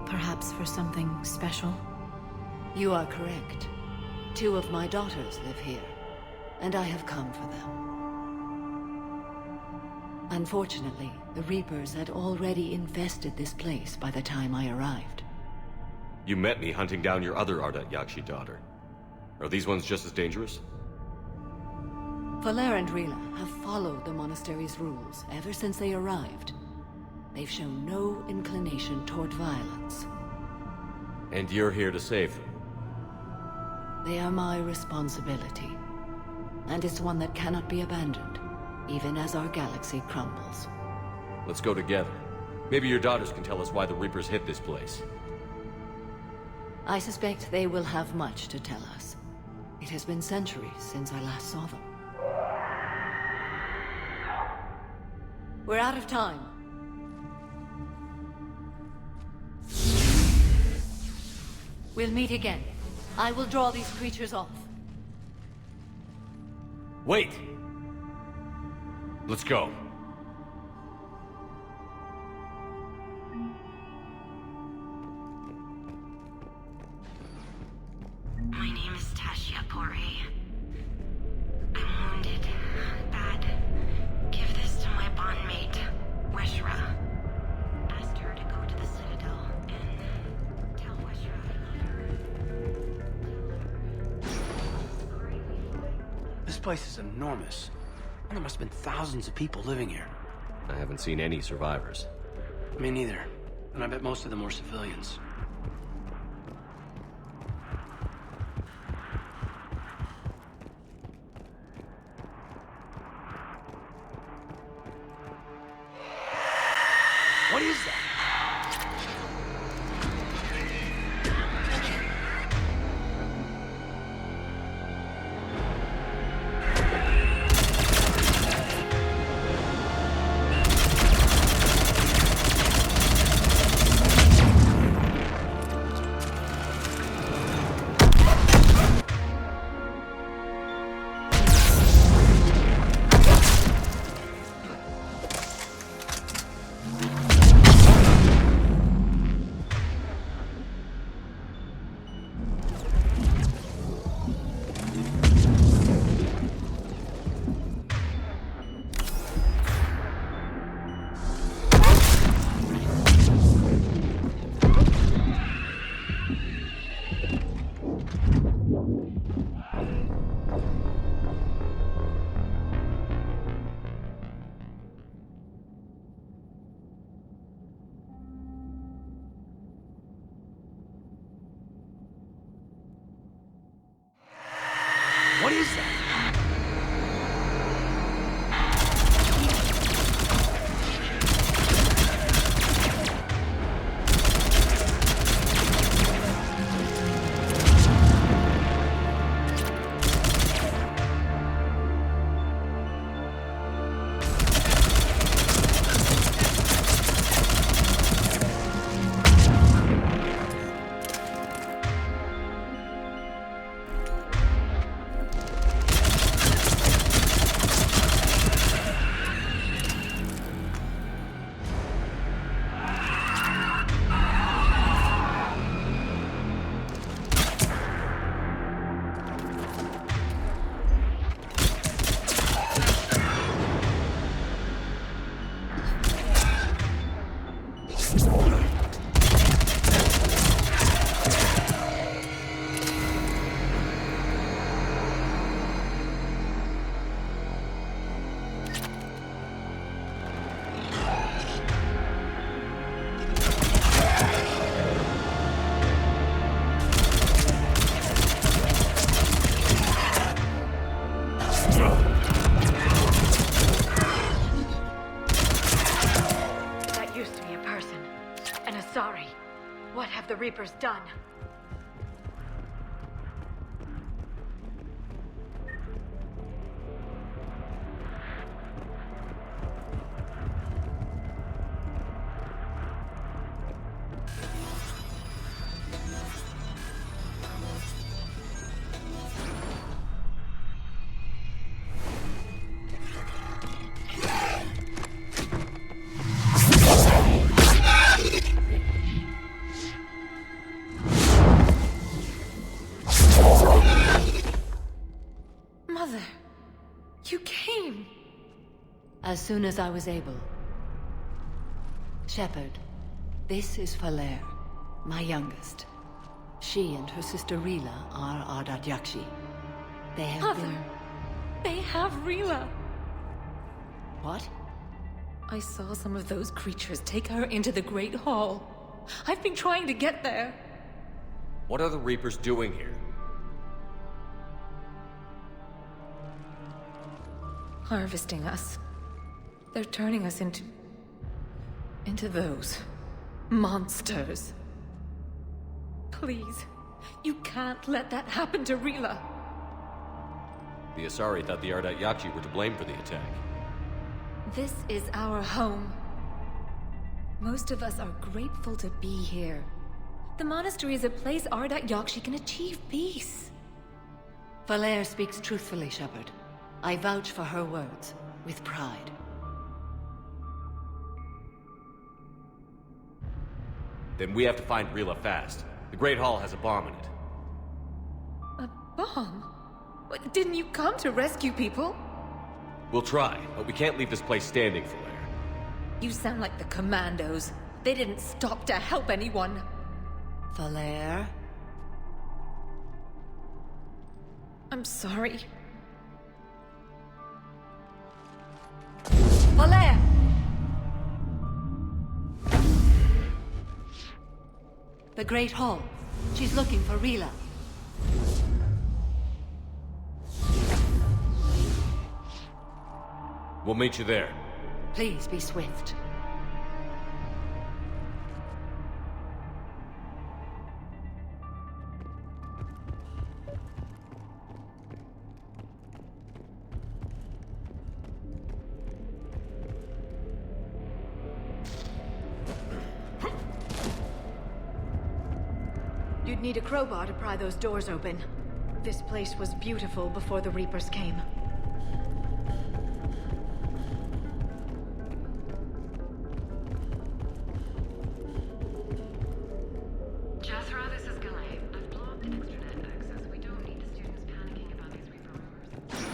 Perhaps for something special? You are correct. 2 of my daughters live here, and I have come for them. Unfortunately, the Reapers had already infested this place by the time I arrived. You met me hunting down your other Yakshi daughter. Are these ones just as dangerous? Valer and Rila have followed the monastery's rules ever since they arrived. They've shown no inclination toward violence. And you're here to save them? They are my responsibility. And it's one that cannot be abandoned, even as our galaxy crumbles. Let's go together. Maybe your daughters can tell us why the Reapers hit this place. I suspect they will have much to tell us. It has been centuries since I last saw them. We're out of time. We'll meet again. I will draw these creatures off. Wait! Let's go. My name is Tasha Pore. I'm wounded. Bad. Give this to my bondmate, Weshra. Asked her to go to the Citadel and tell Weshra I love her. This place is enormous. And there must have been thousands of people living here. I haven't seen any survivors. Me neither. And I bet most of them were civilians. What is that? What is that? What have the Reapers done? As soon as I was able. Shepard, this is Falere, my youngest. She and her sister Rila are Ardat Yakshi. They have been... They have Rila! What? I saw some of those creatures take her into the Great Hall. I've been trying to get there. What are the Reapers doing here? Harvesting us. They're turning us into those monsters. Please, You can't let that happen to Rila. The Asari thought the Ardat Yakshi were to blame for the attack. This is our home. Most of us are grateful to be here. The monastery is a place Ardat Yakshi can achieve peace. Valere speaks truthfully, Shepard. I vouch for her words, with pride. Then we have to find Rila fast. The Great Hall has a bomb in it. A bomb? What, didn't you come to rescue people? We'll try, but we can't leave this place standing, Valere. You sound like the Commandos. They didn't stop to help anyone. Valere? I'm sorry. Valere! The Great Hall. She's looking for Rila. We'll meet you there. Please be swift. You'd need a crowbar to pry those doors open. This place was beautiful before the Reapers came. Jethro, this is Galay. I've blocked extranet access. We don't need the students panicking about these Reaper rumors.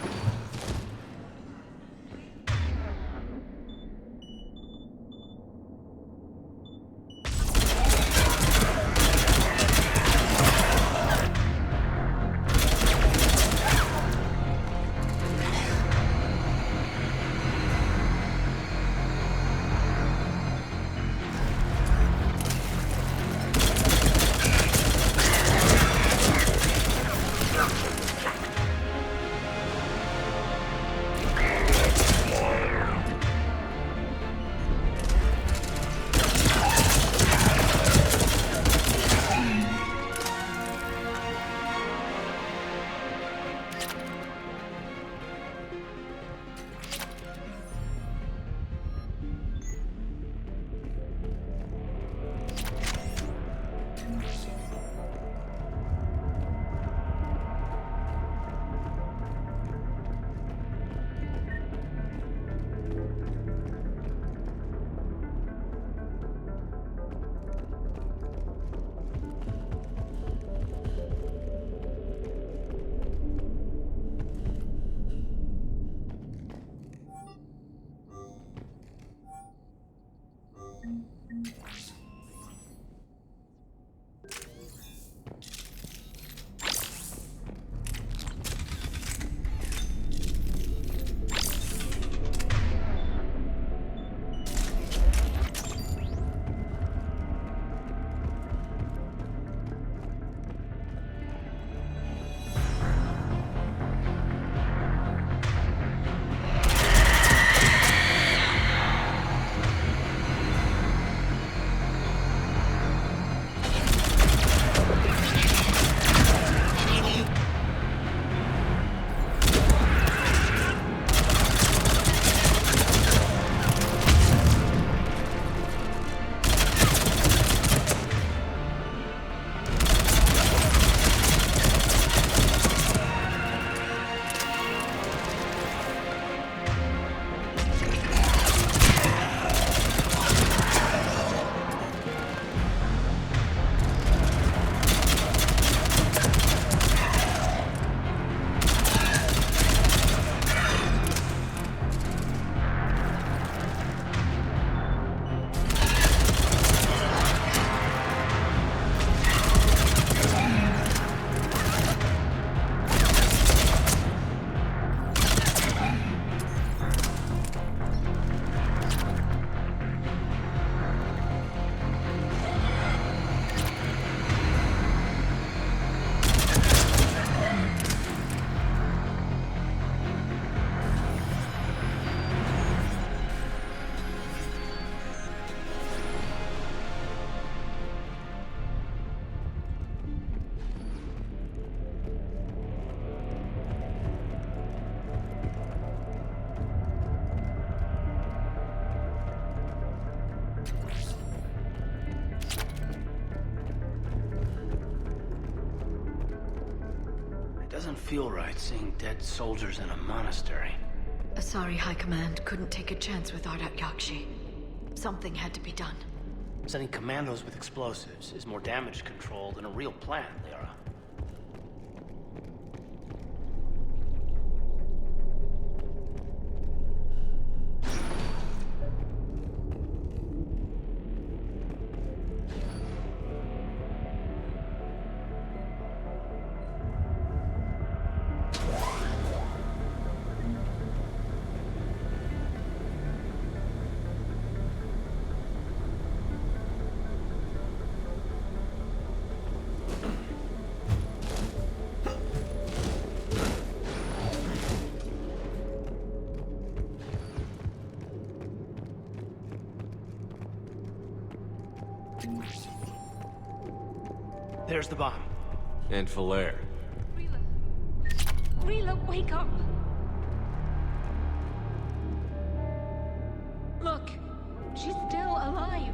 Doesn't feel right seeing dead soldiers in a monastery. Asari High Command couldn't take a chance with Ardat Yakshi. Something had to be done. Sending commandos with explosives is more damage control than a real plan, Liara. There's the bomb. And Falaire. Rela, wake up! Look, she's still alive.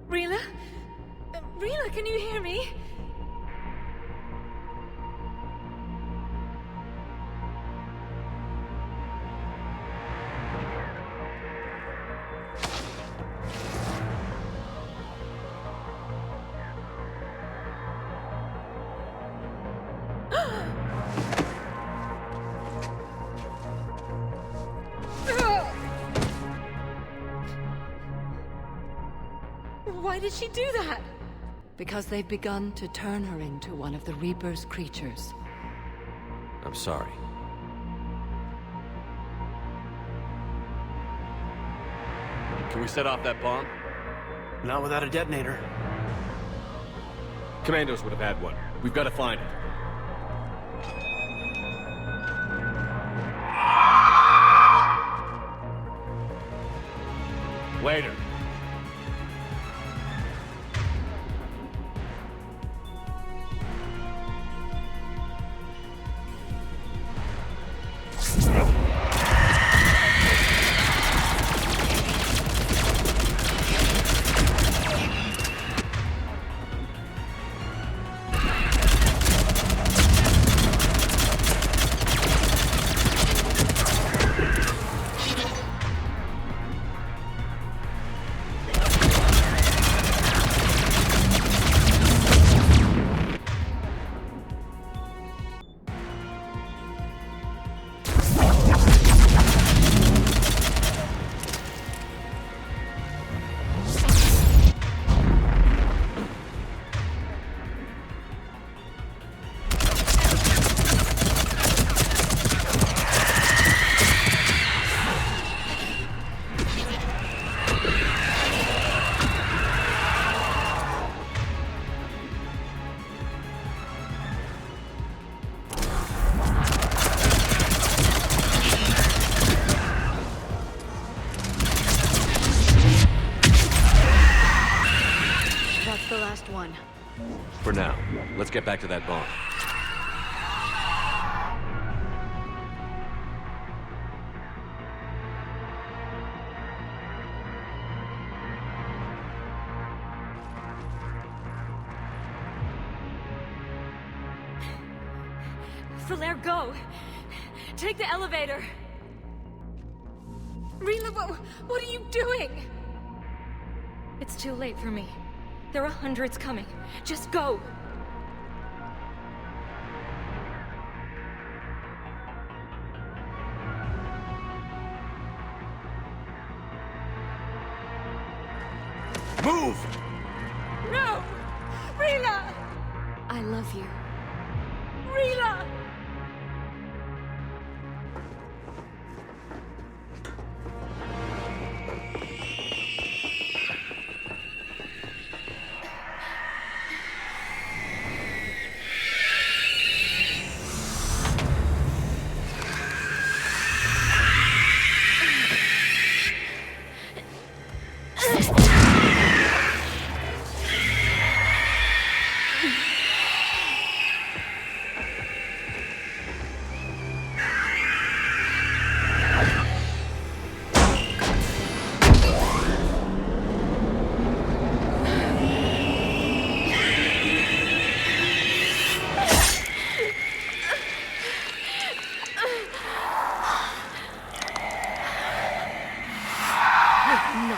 Rela? Rela, can you hear me? Why did she do that? Because they've begun to turn her into one of the Reaper's creatures. I'm sorry. Can we set off that bomb? Not without a detonator. Commandos would have had one. We've got to find it. Later. For now, let's get back to that bomb. Falaire, go! Take the elevator! Rela, what are you doing? It's too late for me. There are hundreds coming. Just go! Move! No! Rela! I love you. Rela!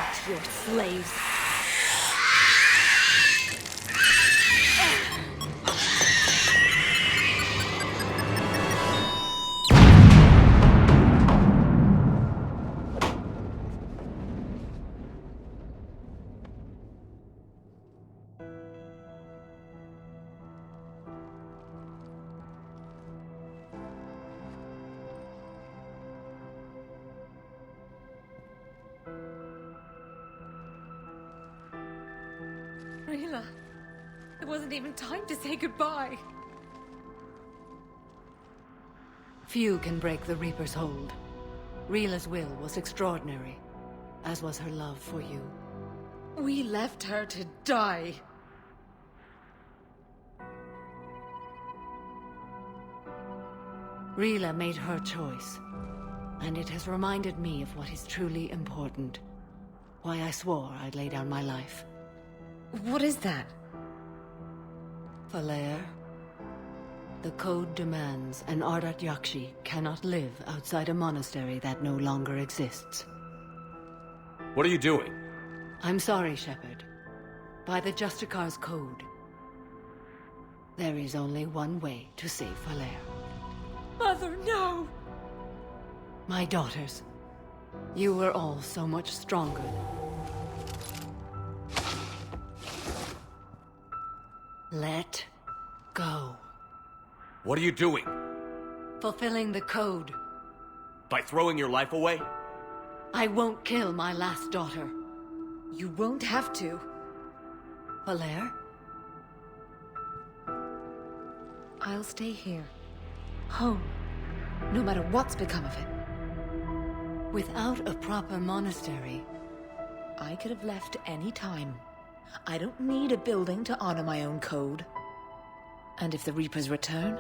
not your slaves. Rila, there wasn't even time to say goodbye. Few can break the Reaper's hold. Rila's will was extraordinary, as was her love for you. We left her to die. Rila made her choice, and it has reminded me of what is truly important. Why I swore I'd lay down my life. What is that? Valair, the code demands an Ardat Yakshi cannot live outside a monastery that no longer exists. What are you doing? I'm sorry, Shepard. By the Justicar's code, there is only one way to save Valair. Mother, no! My daughters, you were all so much stronger. Let go. What are you doing? Fulfilling the code. By throwing your life away? I won't kill my last daughter. You won't have to. Valair? I'll stay here. Home. No matter what's become of it. Without a proper monastery, I could have left any time. I don't need a building to honor my own code. And if the Reapers return,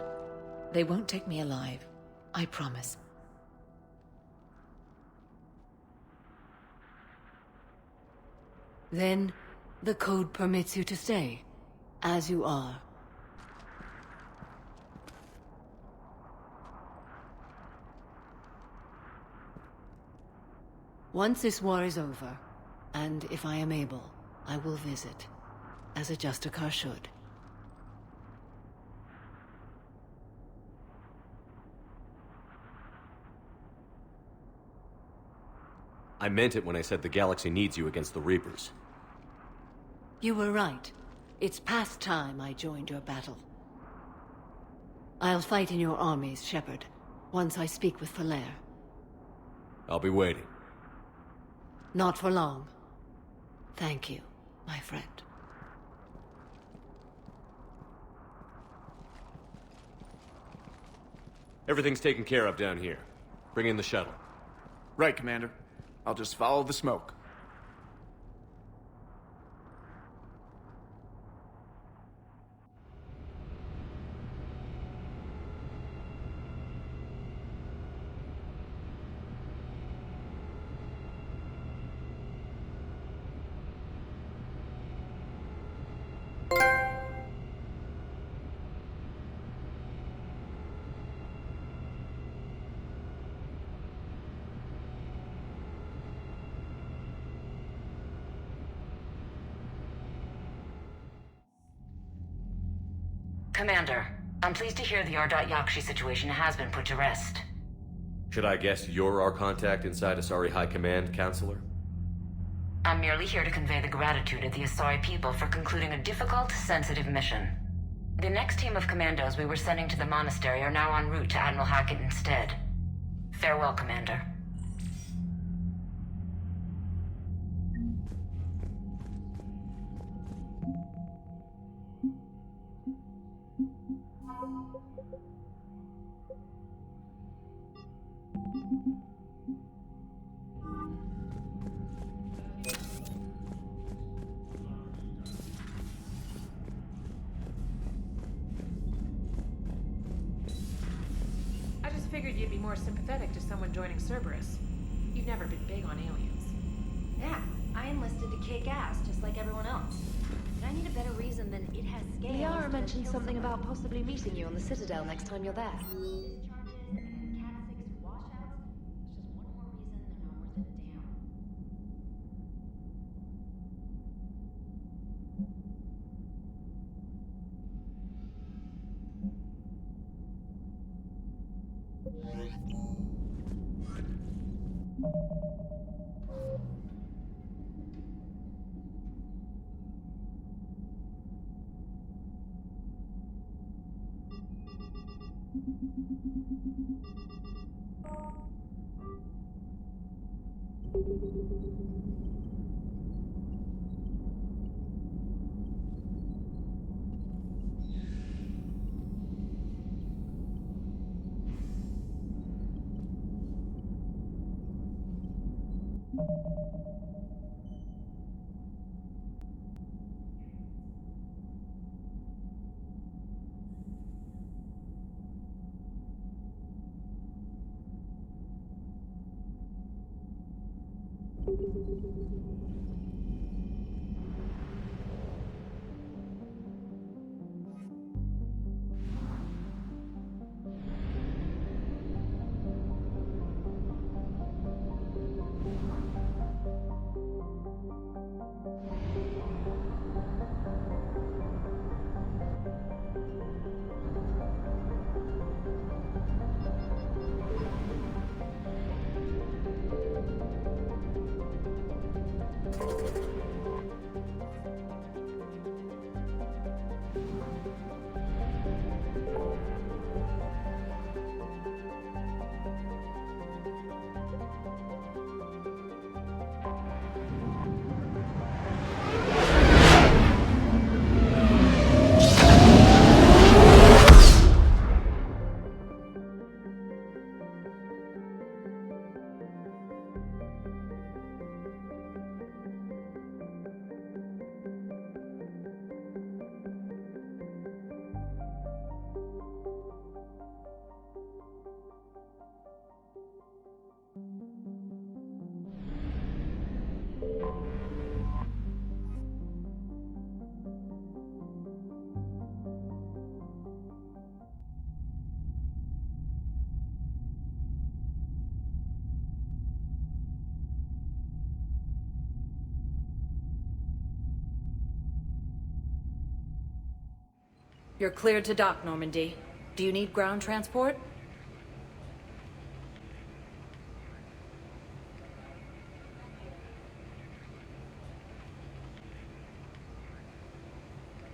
they won't take me alive. I promise. Then, the code permits you to stay, as you are. Once this war is over, and if I am able, I will visit, as a Justicar should. I meant it when I said the galaxy needs you against the Reapers. You were right. It's past time I joined your battle. I'll fight in your armies, Shepard, once I speak with Valair. I'll be waiting. Not for long. Thank you, my friend. Everything's taken care of down here. Bring in the shuttle. Right, Commander. I'll just follow the smoke. Commander, I'm pleased to hear the Ardat Yakshi situation has been put to rest. Should I guess you're our contact inside Asari High Command, Counselor? I'm merely here to convey the gratitude of the Asari people for concluding a difficult, sensitive mission. The next team of commandos we were sending to the monastery are now en route to Admiral Hackett instead. Farewell, Commander. Figured you'd be more sympathetic to someone joining Cerberus. You've never been big on aliens. Yeah, I enlisted to kick ass, just like everyone else. But I need a better reason than it has scales. Liara mentioned something about possibly meeting you on the Citadel next time you're there. You're cleared to dock, Normandy. Do you need ground transport?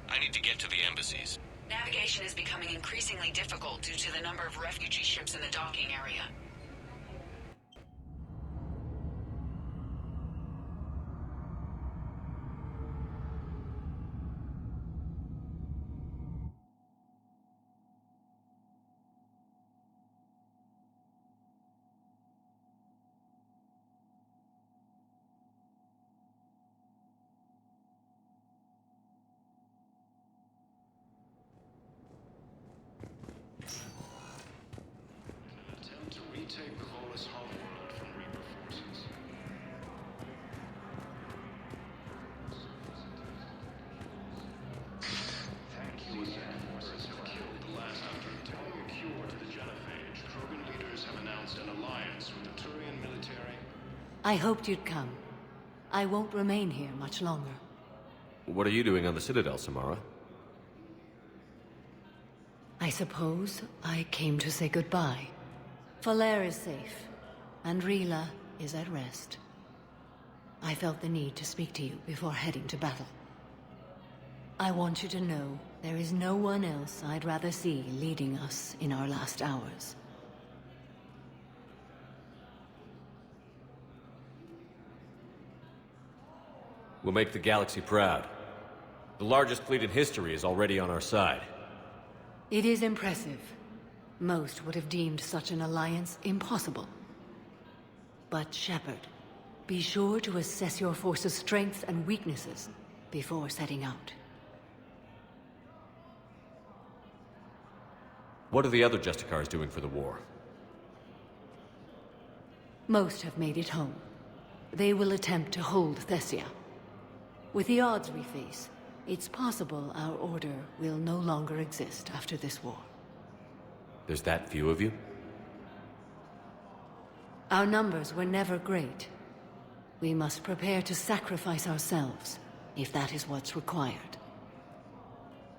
I need to get to the embassies. Navigation is becoming increasingly difficult due to the number of refugee ships in the docking area. I hoped you'd come. I won't remain here much longer. What are you doing on the Citadel, Samara? I suppose I came to say goodbye. Falair is safe, and Rila is at rest. I felt the need to speak to you before heading to battle. I want you to know there is no one else I'd rather see leading us in our last hours. We'll make the galaxy proud. The largest fleet in history is already on our side. It is impressive. Most would have deemed such an alliance impossible. But Shepard, be sure to assess your force's strengths and weaknesses before setting out. What are the other Justicars doing for the war? Most have made it home. They will attempt to hold Thessia. With the odds we face, it's possible our order will no longer exist after this war. There's that few of you? Our numbers were never great. We must prepare to sacrifice ourselves, if that is what's required.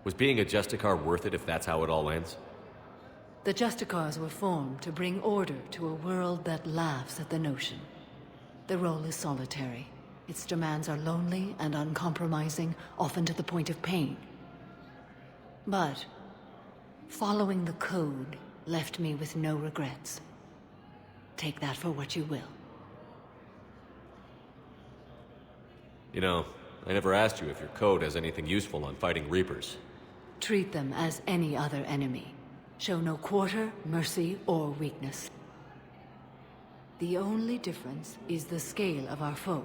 Was being a Justicar worth it if that's how it all ends? The Justicars were formed to bring order to a world that laughs at the notion. The role is solitary. Its demands are lonely and uncompromising, often to the point of pain. But following the code left me with no regrets. Take that for what you will. You know, I never asked you if your code has anything useful on fighting Reapers. Treat them as any other enemy. Show no quarter, mercy, or weakness. The only difference is the scale of our foe.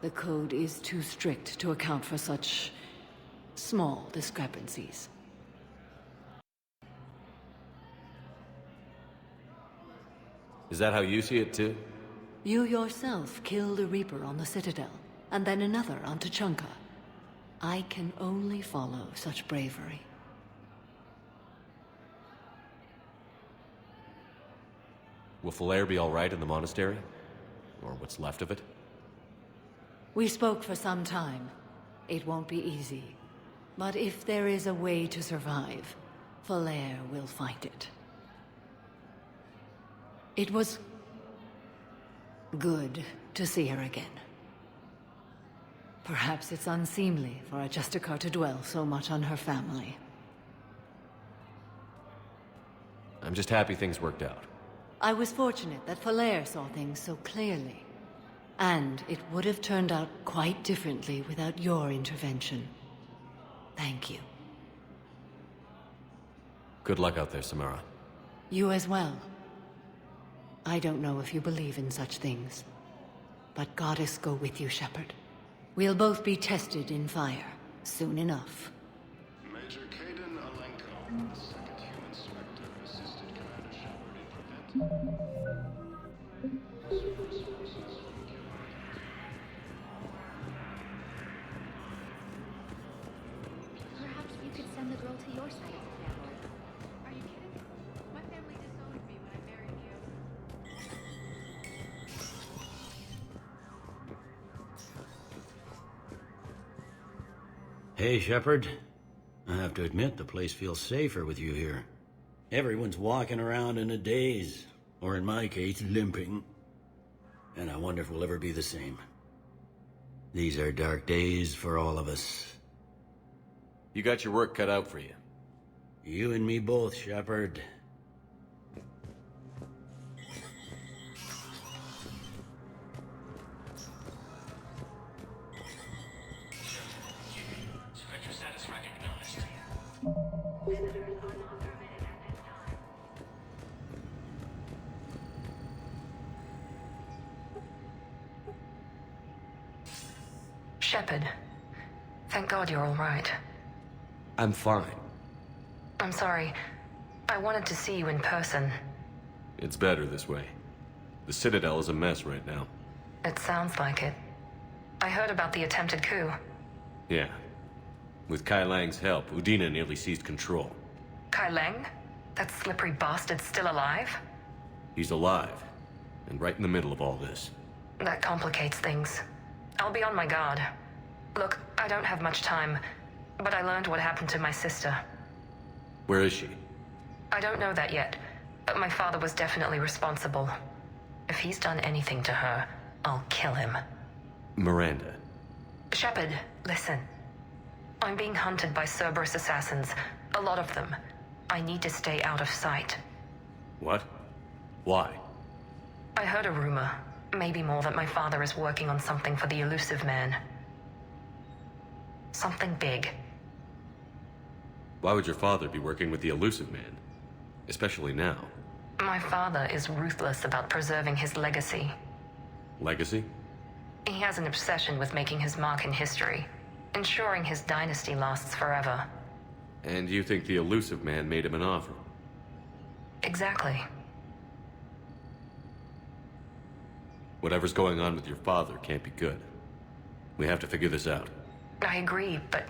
The code is too strict to account for such small discrepancies. Is that how you see it too? You yourself killed a Reaper on the Citadel, and then another on Tuchanka. I can only follow such bravery. Will Falair be alright in the monastery? Or what's left of it? We spoke for some time. It won't be easy. But if there is a way to survive, Falair will find it. It was good to see her again. Perhaps it's unseemly for a Justicar to dwell so much on her family. I'm just happy things worked out. I was fortunate that Falair saw things so clearly. And it would have turned out quite differently without your intervention. Thank you. Good luck out there, Samara. You as well. I don't know if you believe in such things, but Goddess go with you, Shepard. We'll both be tested in fire, soon enough. Major Kaden Alenko, the second human Spectre, assisted Commander Shepard in preventing... Service forces Perhaps you could send the girl to your side of the family. Are you kidding? My family disowned me when I married you. Hey, Shepard. I have to admit, the place feels safer with you here. Everyone's walking around in a daze, or in my case, limping. And I wonder if we'll ever be the same. These are dark days for all of us. You got your work cut out for you. You and me both, Shepard. Spectre status recognized. Visitors are not permitted at this time. Shepard. Thank God you're all right. I'm fine. I'm sorry. I wanted to see you in person. It's better this way. The Citadel is a mess right now. It sounds like it. I heard about the attempted coup. Yeah. With Kai Lang's help, Udina nearly seized control. Kai Lang? That slippery bastard's still alive? He's alive, and right in the middle of all this. That complicates things. I'll be on my guard. Look, I don't have much time, but I learned what happened to my sister. Where is she? I don't know that yet, but my father was definitely responsible. If he's done anything to her, I'll kill him. Miranda. Shepard, listen. I'm being hunted by Cerberus assassins. A lot of them. I need to stay out of sight. What? Why? I heard a rumor, maybe more, that my father is working on something for the elusive man. Something big. Why would your father be working with the elusive man? Especially now. My father is ruthless about preserving his legacy. Legacy? He has an obsession with making his mark in history, ensuring his dynasty lasts forever. And you think the elusive man made him an offer? Exactly. Whatever's going on with your father can't be good. We have to figure this out. I agree, but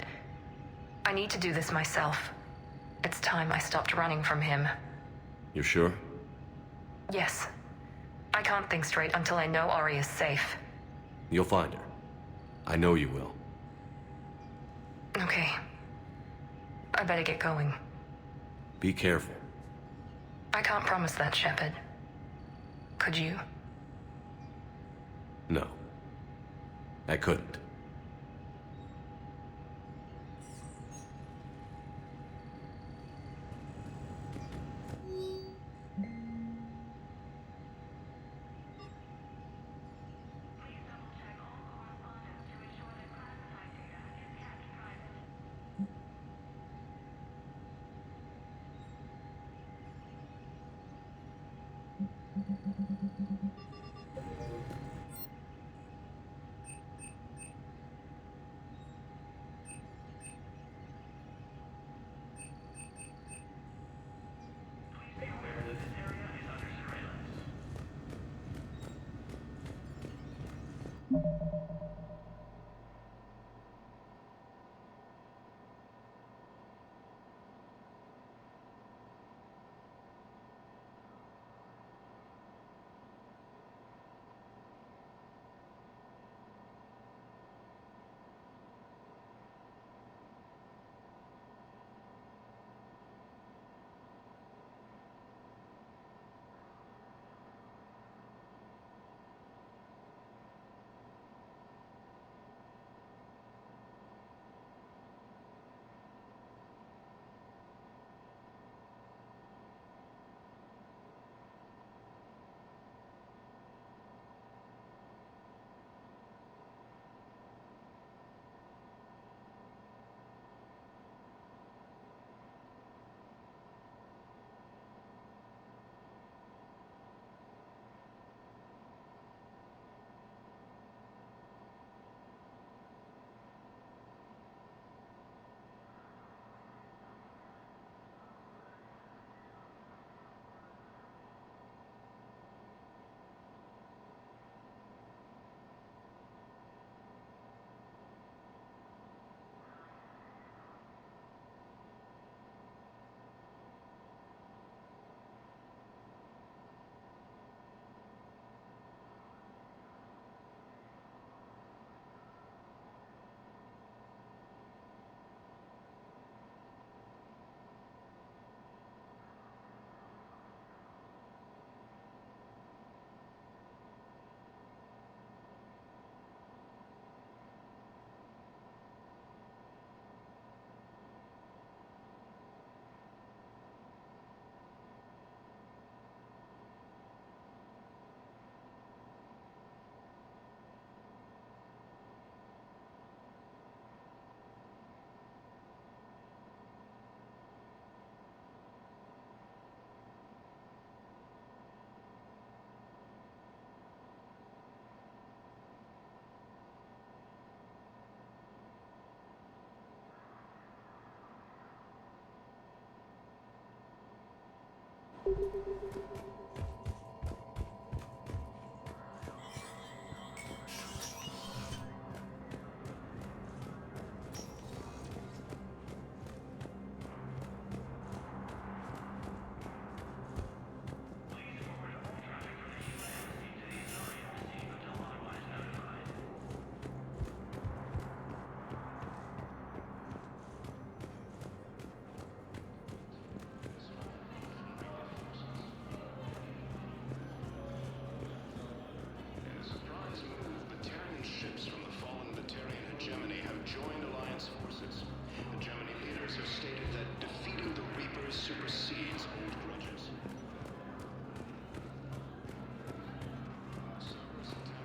I need to do this myself. It's time I stopped running from him. You're sure? Yes. I can't think straight until I know Ori is safe. You'll find her. I know you will. Okay. I better get going. Be careful. I can't promise that, Shepard. Could you? No. I couldn't.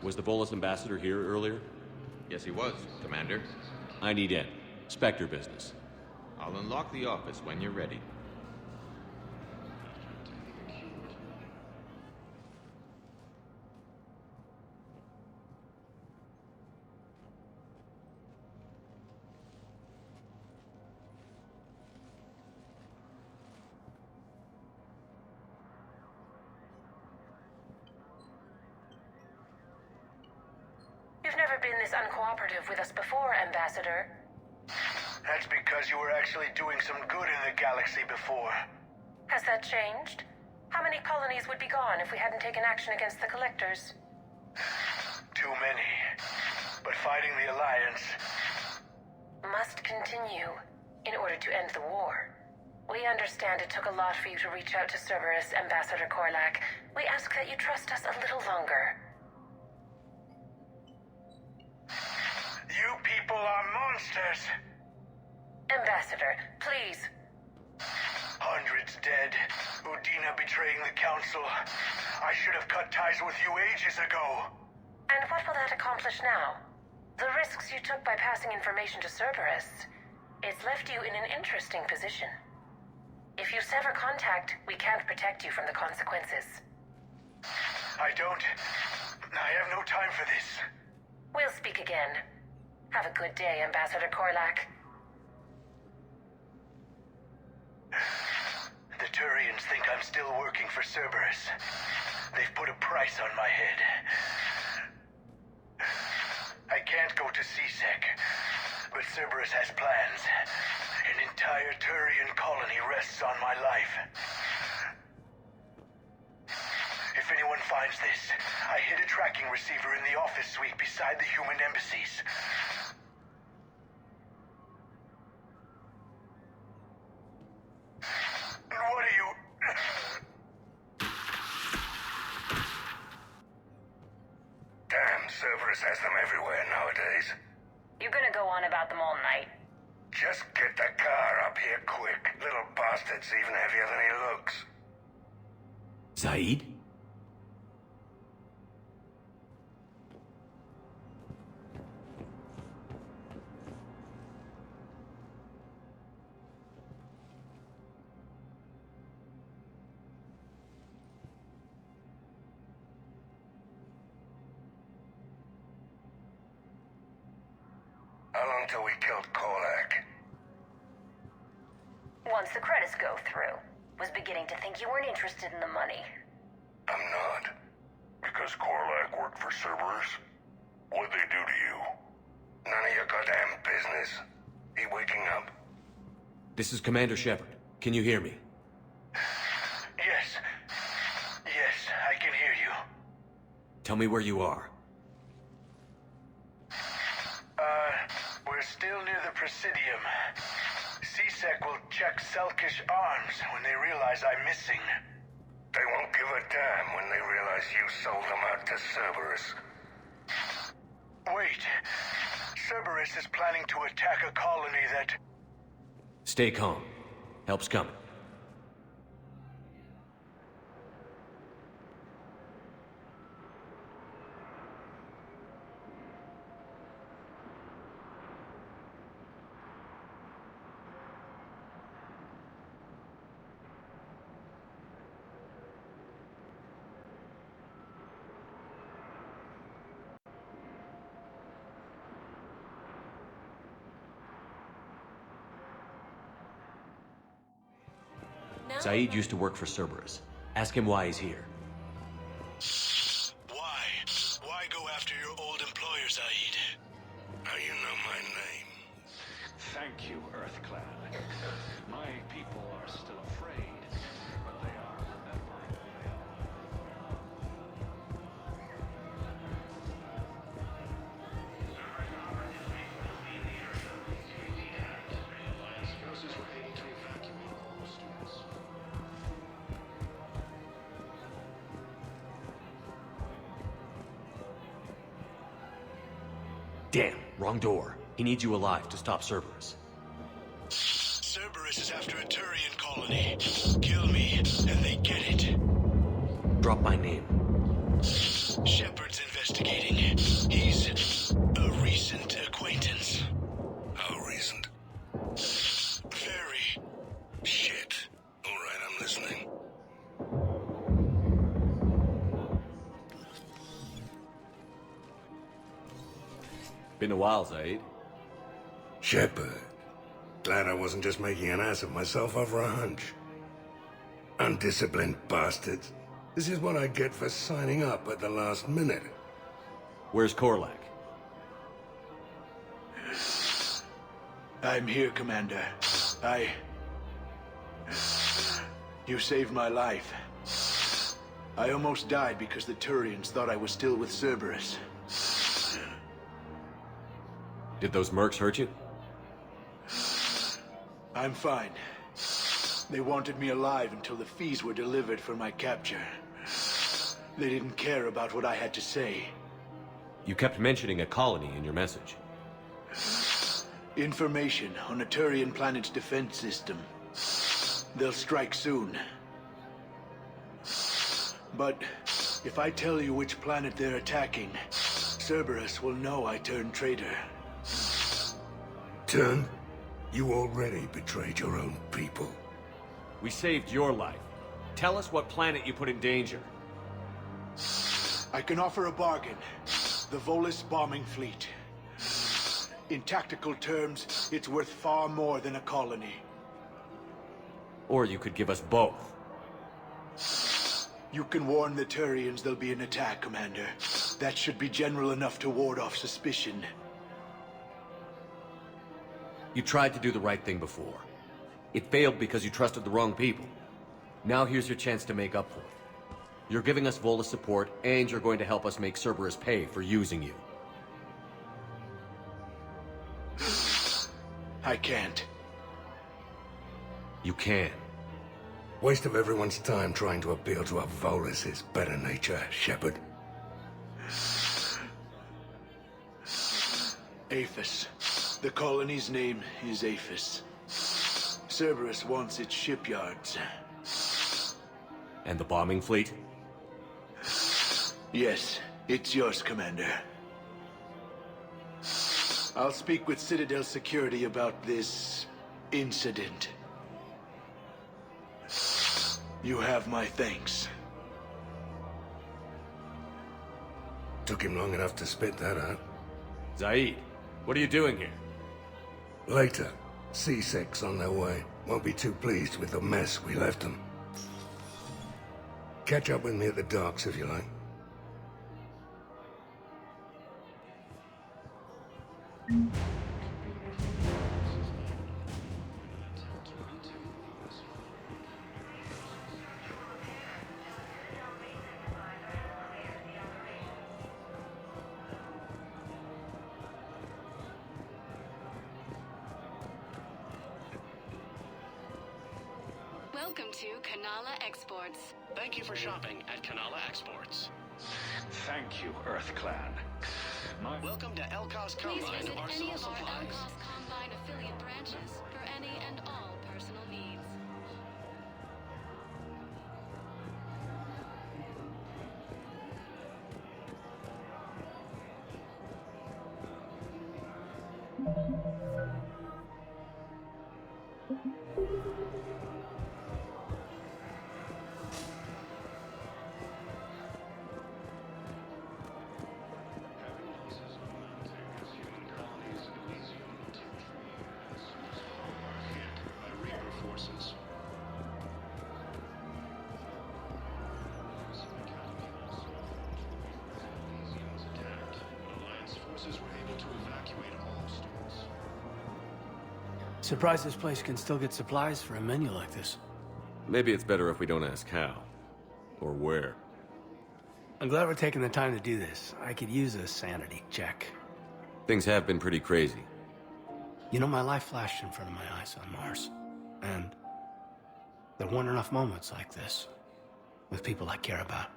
Was the Volus ambassador here earlier? Yes, he was, Commander. I need in. Spectre business. I'll unlock the office when you're ready. You've never been this uncooperative with us before, Ambassador. That's because you were actually doing some good in the galaxy before. Has that changed? How many colonies would be gone if we hadn't taken action against the Collectors? Too many. But fighting the Alliance must continue in order to end the war. We understand it took a lot for you to reach out to Cerberus, Ambassador Korlak. We ask that you trust us a little longer. You people are monsters! Ambassador, please. Hundreds dead. Udina betraying the Council. I should have cut ties with you ages ago. And what will that accomplish now? The risks you took by passing information to Cerberus, it's left you in an interesting position. If you sever contact, we can't protect you from the consequences. I have no time for this. We'll speak again. Have a good day, Ambassador Korlak. The Turians think I'm still working for Cerberus. They've put a price on my head. I can't go to C-Sec, but Cerberus has plans. An entire Turian colony rests on my life. If anyone finds this, I hid a tracking receiver in the office suite beside the human embassies. What are you... Damn, Cerberus has them everywhere nowadays. You gonna go on about them all night? Just get the car up here quick. Little bastard's even heavier than he looks. Zaid? How long till we killed Korlak? Once the credits go through. Was beginning to think you weren't interested in the money. I'm not. Because Korlak worked for Cerberus? What'd they do to you? None of your goddamn business. He waking up? This is Commander Shepard. Can you hear me? Yes. Yes, I can hear you. Tell me where you are. We're still near the Presidium. C-Sec will check Selkish arms when they realize I'm missing. They won't give a damn when they realize you sold them out to Cerberus. Wait. Cerberus is planning to attack a colony that... Stay calm. Help's coming. Zaid used to work for Cerberus. Ask him why he's here. Why? Why go after your old employer, Zaid? Now you know my name. Thank you, Earthclad. My people are still afraid, but they are remembering. Nurses were able to evacuate all the students. Damn, wrong door. He needs you alive to stop Cerberus. Cerberus is after a Turian colony. Kill me, and they get it. Drop my name. Shepard's investigating. He's a recent acquaintance. How recent? Very. Shit. All right, I'm listening. Been a while, Zaid. Shepard. Glad I wasn't just making an ass of myself over a hunch. Undisciplined bastards. This is what I get for signing up at the last minute. Where's Korlak? I'm here, Commander. You saved my life. I almost died because the Turians thought I was still with Cerberus. Did those mercs hurt you? I'm fine. They wanted me alive until the fees were delivered for my capture. They didn't care about what I had to say. You kept mentioning a colony in your message. Information on a Turian planet's defense system. They'll strike soon. But if I tell you which planet they're attacking, Cerberus will know I turned traitor. Turned? You already betrayed your own people. We saved your life. Tell us what planet you put in danger. I can offer a bargain. The Volus bombing fleet. In tactical terms, it's worth far more than a colony. Or you could give us both. You can warn the Turians there'll be an attack, Commander. That should be general enough to ward off suspicion. You tried to do the right thing before. It failed because you trusted the wrong people. Now here's your chance to make up for it. You're giving us Volus support, and you're going to help us make Cerberus pay for using you. I can't. You can. Waste of everyone's time trying to appeal to a Volus' better nature, Shepard. Aphis. The colony's name is Aphis. Cerberus wants its shipyards. And the bombing fleet? Yes, it's yours, Commander. I'll speak with Citadel Security about this incident. You have my thanks. Took him long enough to spit that out. Zaid, what are you doing here? Later. C6 on their way. Won't be too pleased with the mess we left them. Catch up with me at the docks if you like. Welcome to Kanala Exports. Thank you for shopping at Kanala Exports. Thank you, Earth Clan. Welcome to Elkos Please Combine, visit our any sole of our supplies. Elkos Combine affiliate branches for any and all personal needs. Surprised this place can still get supplies for a menu like this. Maybe it's better if we don't ask how. Or where. I'm glad we're taking the time to do this. I could use a sanity check. Things have been pretty crazy. You know, my life flashed in front of my eyes on Mars. And there weren't enough moments like this. With people I care about.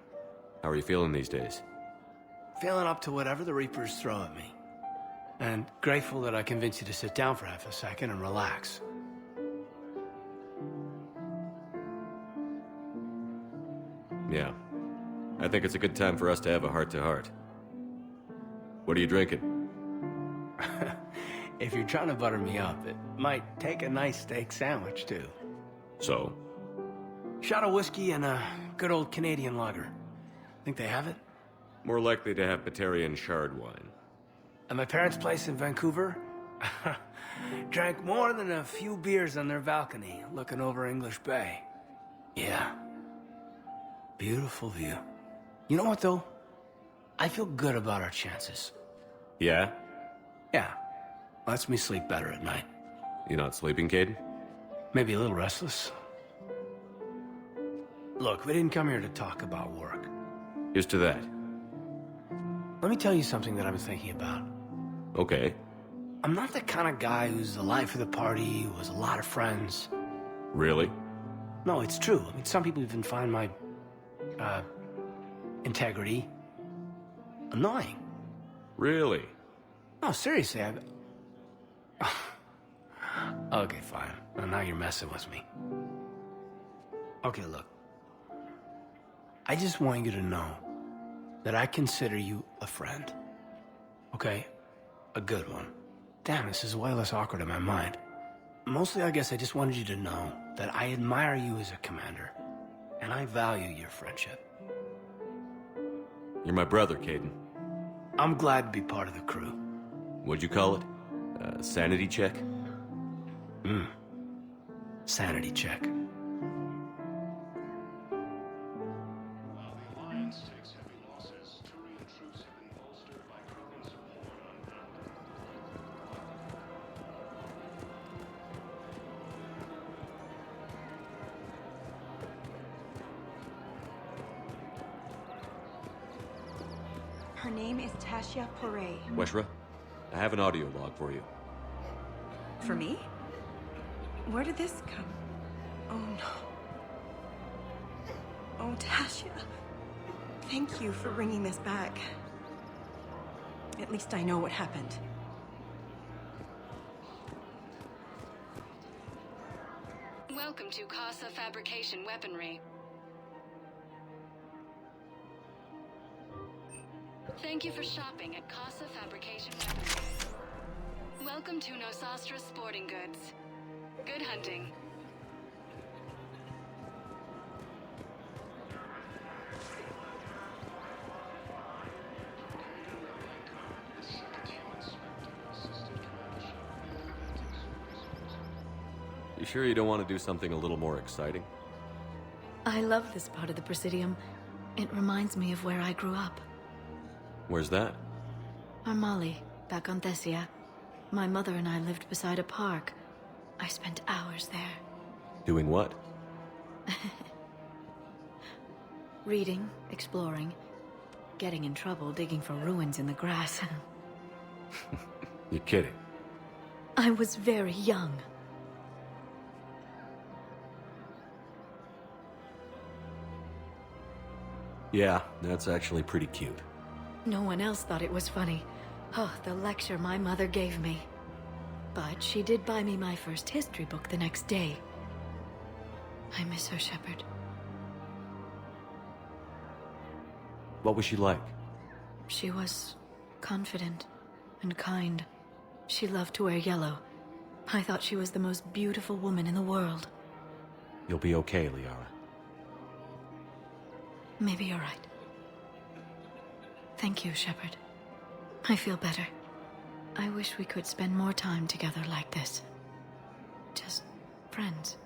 How are you feeling these days? Feeling up to whatever the Reapers throw at me. And grateful that I convinced you to sit down for half a second and relax. Yeah. I think it's a good time for us to have a heart-to-heart. What are you drinking? If you're trying to butter me up, it might take a nice steak sandwich, too. So? Shot of whiskey and a good old Canadian lager. Think they have it? More likely to have Batarian shard wine. At my parents' place in Vancouver, drank more than a few beers on their balcony, looking over English Bay. Yeah. Beautiful view. You know what, though? I feel good about our chances. Yeah? Yeah. Lets me sleep better at night. You not sleeping, Caden? Maybe a little restless. Look, we didn't come here to talk about work. Here's to that. Let me tell you something that I've been thinking about. Okay. I'm not the kind of guy who's the life of the party, who has a lot of friends. Really? No, it's true. I mean, some people even find my, integrity annoying. Really? No, seriously, Okay, fine. Well, now you're messing with me. Okay, look. I just want you to know that I consider you a friend. Okay? A good one. Damn, this is way less awkward in my mind. Mostly, I guess I just wanted you to know that I admire you as a commander, and I value your friendship. You're my brother, Caden. I'm glad to be part of the crew. What'd you call it? Sanity check? Sanity check. Her name is Tasha Poray. Weshra, I have an audio log for you. For me? Where did this come? Oh no. Oh, Tasha. Thank you for bringing this back. At least I know what happened. Welcome to Casa Fabrication Weaponry. Thank you for shopping at Casa Fabrication Weaponry. Welcome to Nosastra Sporting Goods. Good hunting. You sure you don't want to do something a little more exciting? I love this part of the Presidium. It reminds me of where I grew up. Where's that? Armali, back on Thessia. My mother and I lived beside a park. I spent hours there. Doing what? Reading, exploring, getting in trouble digging for ruins in the grass. You're kidding. I was very young. Yeah, that's actually pretty cute. No one else thought it was funny. Oh, the lecture my mother gave me. But she did buy me my first history book the next day. I miss her, Shepard. What was she like? She was confident and kind. She loved to wear yellow. I thought she was the most beautiful woman in the world. You'll be okay, Liara. Maybe you're right. Thank you, Shepard. I feel better. I wish we could spend more time together like this. Just friends.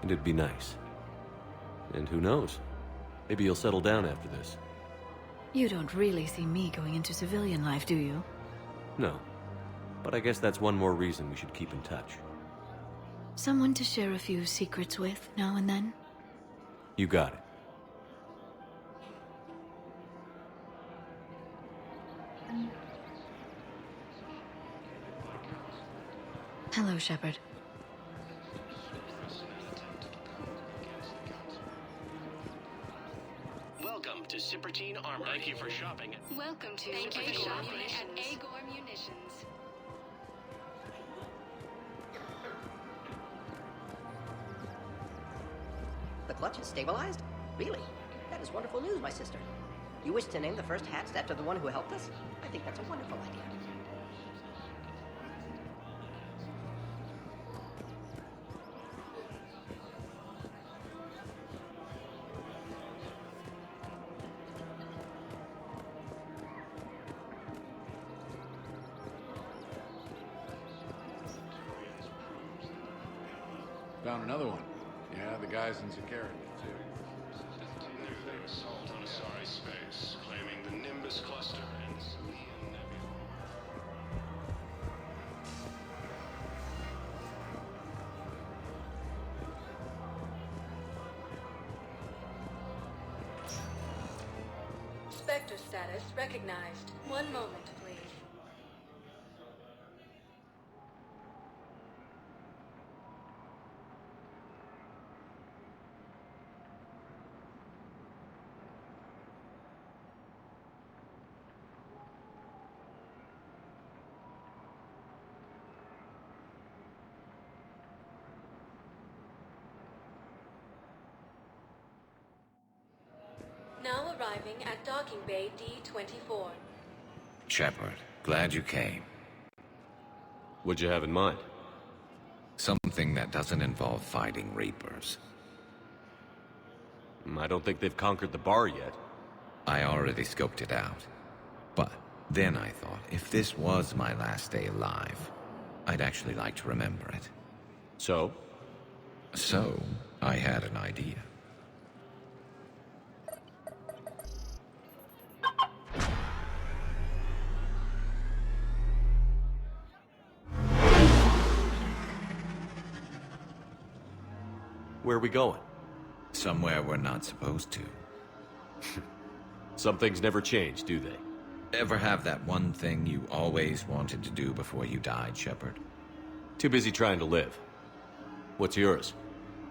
And it'd be nice. And who knows? Maybe you'll settle down after this. You don't really see me going into civilian life, do you? No. But I guess that's one more reason we should keep in touch. Someone to share a few secrets with now and then? You got it. Hello, Shepard. Welcome to Cypertine Armory. Thank you for shopping. Welcome to Agor Munitions. The clutch is stabilized? Really? That is wonderful news, my sister. You wish to name the first hatch after the one who helped us? I think that's a wonderful idea. Found another one. Yeah, the guy's in Zakarian, too. New assault on Asari space, claiming the Nimbus cluster and Selian Nebula. Spectre status recognized. One moment, please. Now arriving at docking bay D-24. Shepard, glad you came. What'd you have in mind? Something that doesn't involve fighting Reapers. I don't think they've conquered the bar yet. I already scoped it out. But then I thought, if this was my last day alive, I'd actually like to remember it. So? So, I had an idea. Where are we going? Somewhere we're not supposed to. Some things never change, do they? Ever have that one thing you always wanted to do before you died, Shepard? Too busy trying to live. What's yours?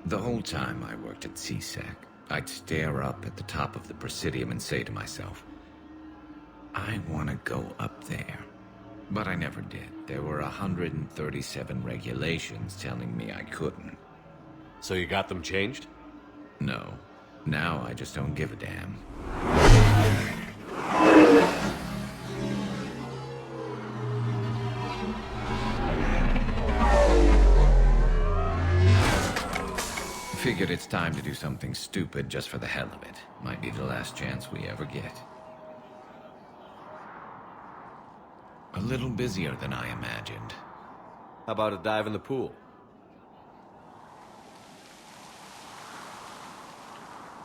The whole time I worked at CSEC, I'd stare up at the top of the Presidium and say to myself, I want to go up there. But I never did. There were 137 regulations telling me I couldn't. So you got them changed? No. Now I just don't give a damn. Figured it's time to do something stupid just for the hell of it. Might be the last chance we ever get. A little busier than I imagined. How about a dive in the pool?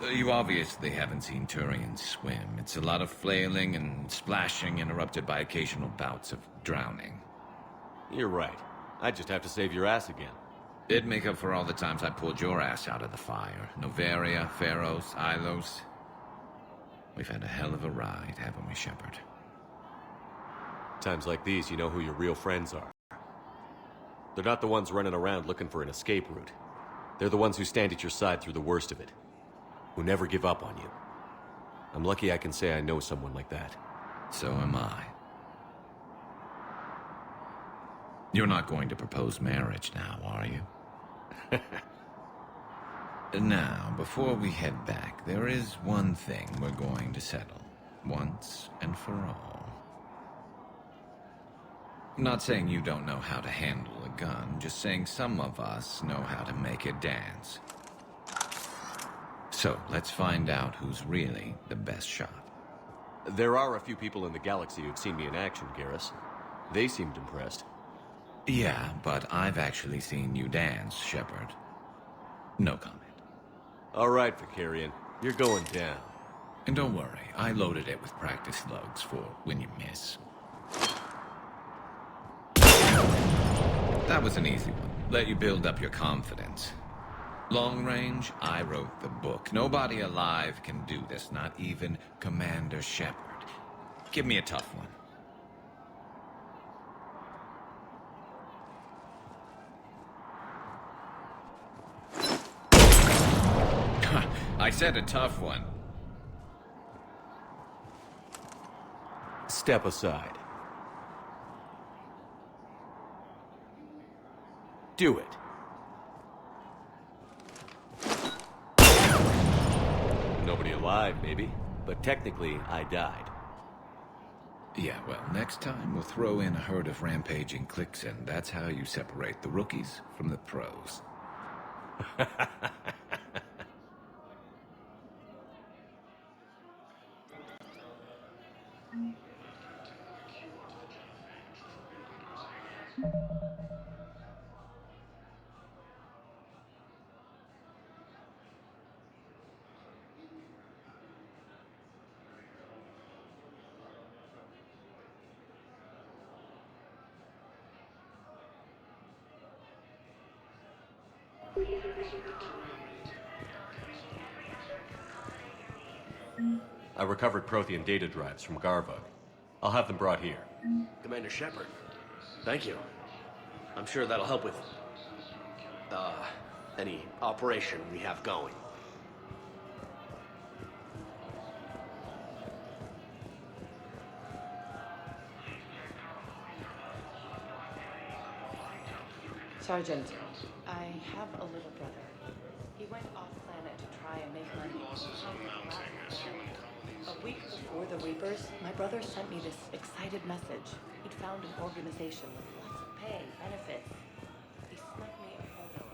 You obviously haven't seen Turians swim. It's a lot of flailing and splashing, interrupted by occasional bouts of drowning. You're right. I just have to save your ass again. It'd make up for all the times I pulled your ass out of the fire. Noveria, Pharos, Ilos. We've had a hell of a ride, haven't we, Shepard? Times like these, you know who your real friends are. They're not the ones running around looking for an escape route. They're the ones who stand at your side through the worst of it. Who never give up on you. I'm lucky I can say I know someone like that. So am I. You're not going to propose marriage now, are you? Now, before we head back, there is one thing we're going to settle. Once and for all. I'm not saying you don't know how to handle a gun, just saying some of us know how to make it dance. So, let's find out who's really the best shot. There are a few people in the galaxy who've seen me in action, Garrus. They seemed impressed. Yeah, but I've actually seen you dance, Shepard. No comment. All right, Vicarian. You're going down. And don't worry, I loaded it with practice slugs for when you miss. That was an easy one. Let you build up your confidence. Long range, I wrote the book. Nobody alive can do this, not even Commander Shepard. Give me a tough one. I said a tough one. Step aside. Do it. Nobody alive, maybe. But technically, I died. Yeah, well, next time we'll throw in a herd of rampaging cliques, and that's how you separate the rookies from the pros. I recovered Prothean data drives from Garvug. I'll have them brought here. Commander Shepard, thank you. I'm sure that'll help with, any operation we have going. Sergeant, I have a little brother. He went off-planet to try and make money. A week before the Reapers, my brother sent me this excited message. He'd found an organization with lots of pay, benefits. He snuck me a photo.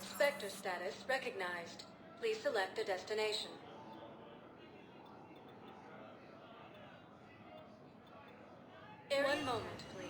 Spectre status recognized. Please select a destination. One moment, please.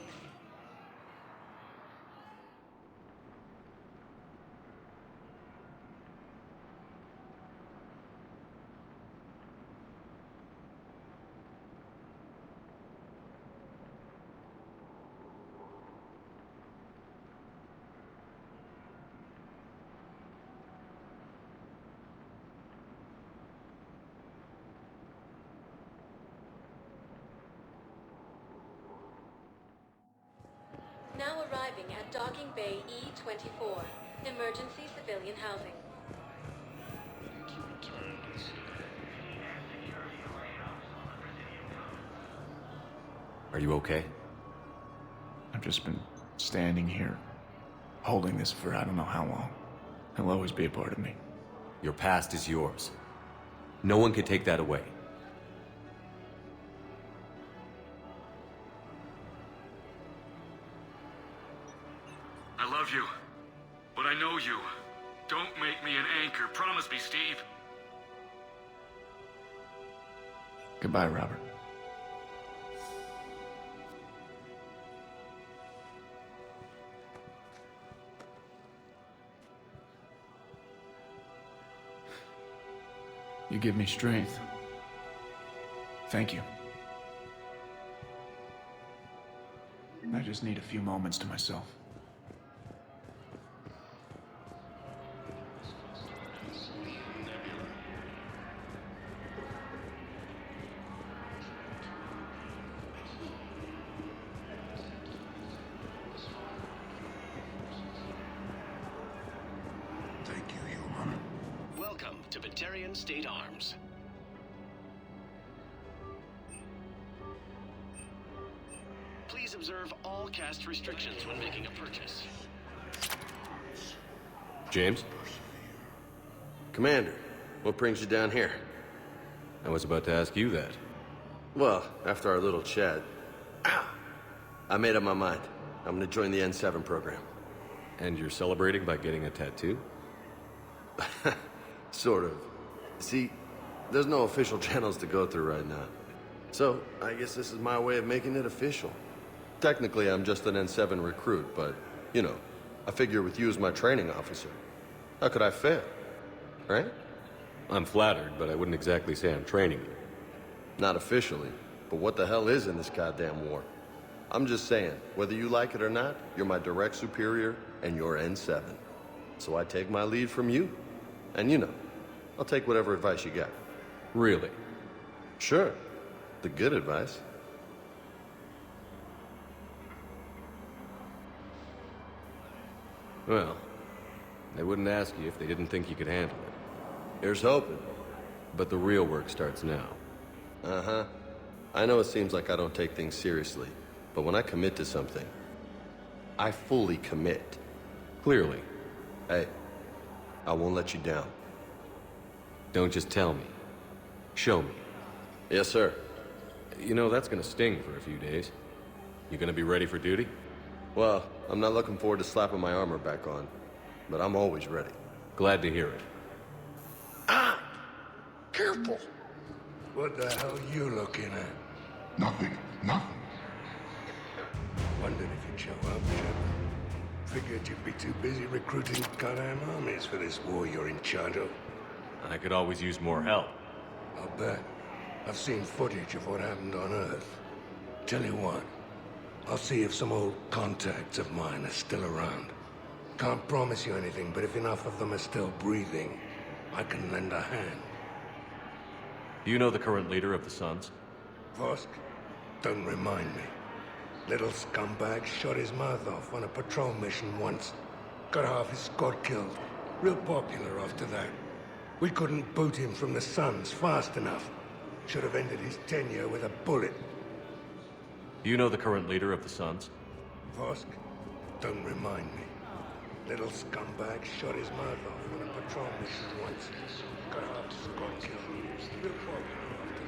Now arriving at Docking Bay E-24, emergency civilian housing. Are you okay? I've just been standing here, holding this for I don't know how long. It'll always be a part of me. Your past is yours. No one can take that away. I love you, but I know you. Don't make me an anchor. Promise me, Steve. Goodbye, Robert. You give me strength. Thank you. I just need a few moments to myself. Welcome to Batarian State Arms. Please observe all caste restrictions when making a purchase. James? Commander, what brings you down here? I was about to ask you that. Well, after our little chat, I made up my mind. I'm gonna join the N7 program. And you're celebrating by getting a tattoo? Sort of. See, there's no official channels to go through right now. So, I guess this is my way of making it official. Technically, I'm just an N7 recruit, but, you know, I figure with you as my training officer, how could I fail? Right? I'm flattered, but I wouldn't exactly say I'm training you. Not officially, but what the hell is in this goddamn war? I'm just saying, whether you like it or not, you're my direct superior, and you're N7. So I take my lead from you. And you know, I'll take whatever advice you got. Really? Sure. The good advice. Well, they wouldn't ask you if they didn't think you could handle it. Here's hoping. But the real work starts now. Uh-huh. I know it seems like I don't take things seriously, but when I commit to something, I fully commit. Clearly. Hey, I won't let you down. Don't just tell me. Show me. Yes, sir. You know, that's gonna sting for a few days. You gonna be ready for duty? Well, I'm not looking forward to slapping my armor back on, but I'm always ready. Glad to hear it. Ah! Careful! What the hell are you looking at? Nothing. Nothing. Wondered if you'd show up, Shepard. Figured you'd be too busy recruiting goddamn armies for this war you're in charge of. I could always use more help. I'll bet. I've seen footage of what happened on Earth. Tell you what, I'll see if some old contacts of mine are still around. Can't promise you anything, but if enough of them are still breathing, I can lend a hand. Do you know the current leader of the Suns? Vosk? Don't remind me. Little scumbag shot his mouth off on a patrol mission once. Got half his squad killed. Real popular after that. We couldn't boot him from the Suns fast enough. Should have ended his tenure with a bullet. Do you know the current leader of the Suns? Vosk? Don't remind me. Little scumbag shot his mouth off on a patrol mission once. Got half his squad killed. Real popular after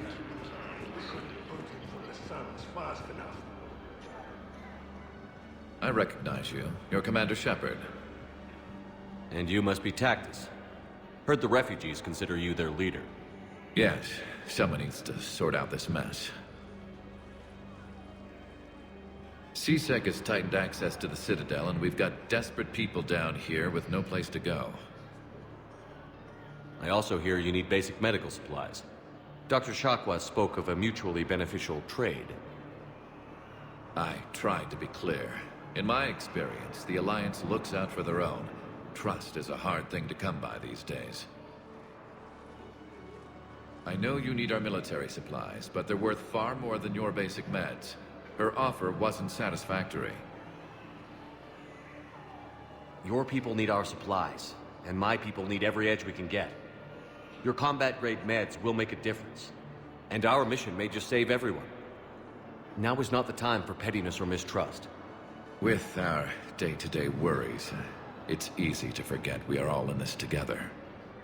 that. We couldn't boot him from the Suns fast enough. I recognize you. You're Commander Shepard. And you must be Tactus. Heard the refugees consider you their leader. Yes, someone needs to sort out this mess. CSEC has tightened access to the Citadel, and we've got desperate people down here with no place to go. I also hear you need basic medical supplies. Dr. Shakwa spoke of a mutually beneficial trade. I tried to be clear. In my experience, the Alliance looks out for their own. Trust is a hard thing to come by these days. I know you need our military supplies, but they're worth far more than your basic meds. Her offer wasn't satisfactory. Your people need our supplies, and my people need every edge we can get. Your combat-grade meds will make a difference, and our mission may just save everyone. Now is not the time for pettiness or mistrust. With our day-to-day worries, it's easy to forget we are all in this together.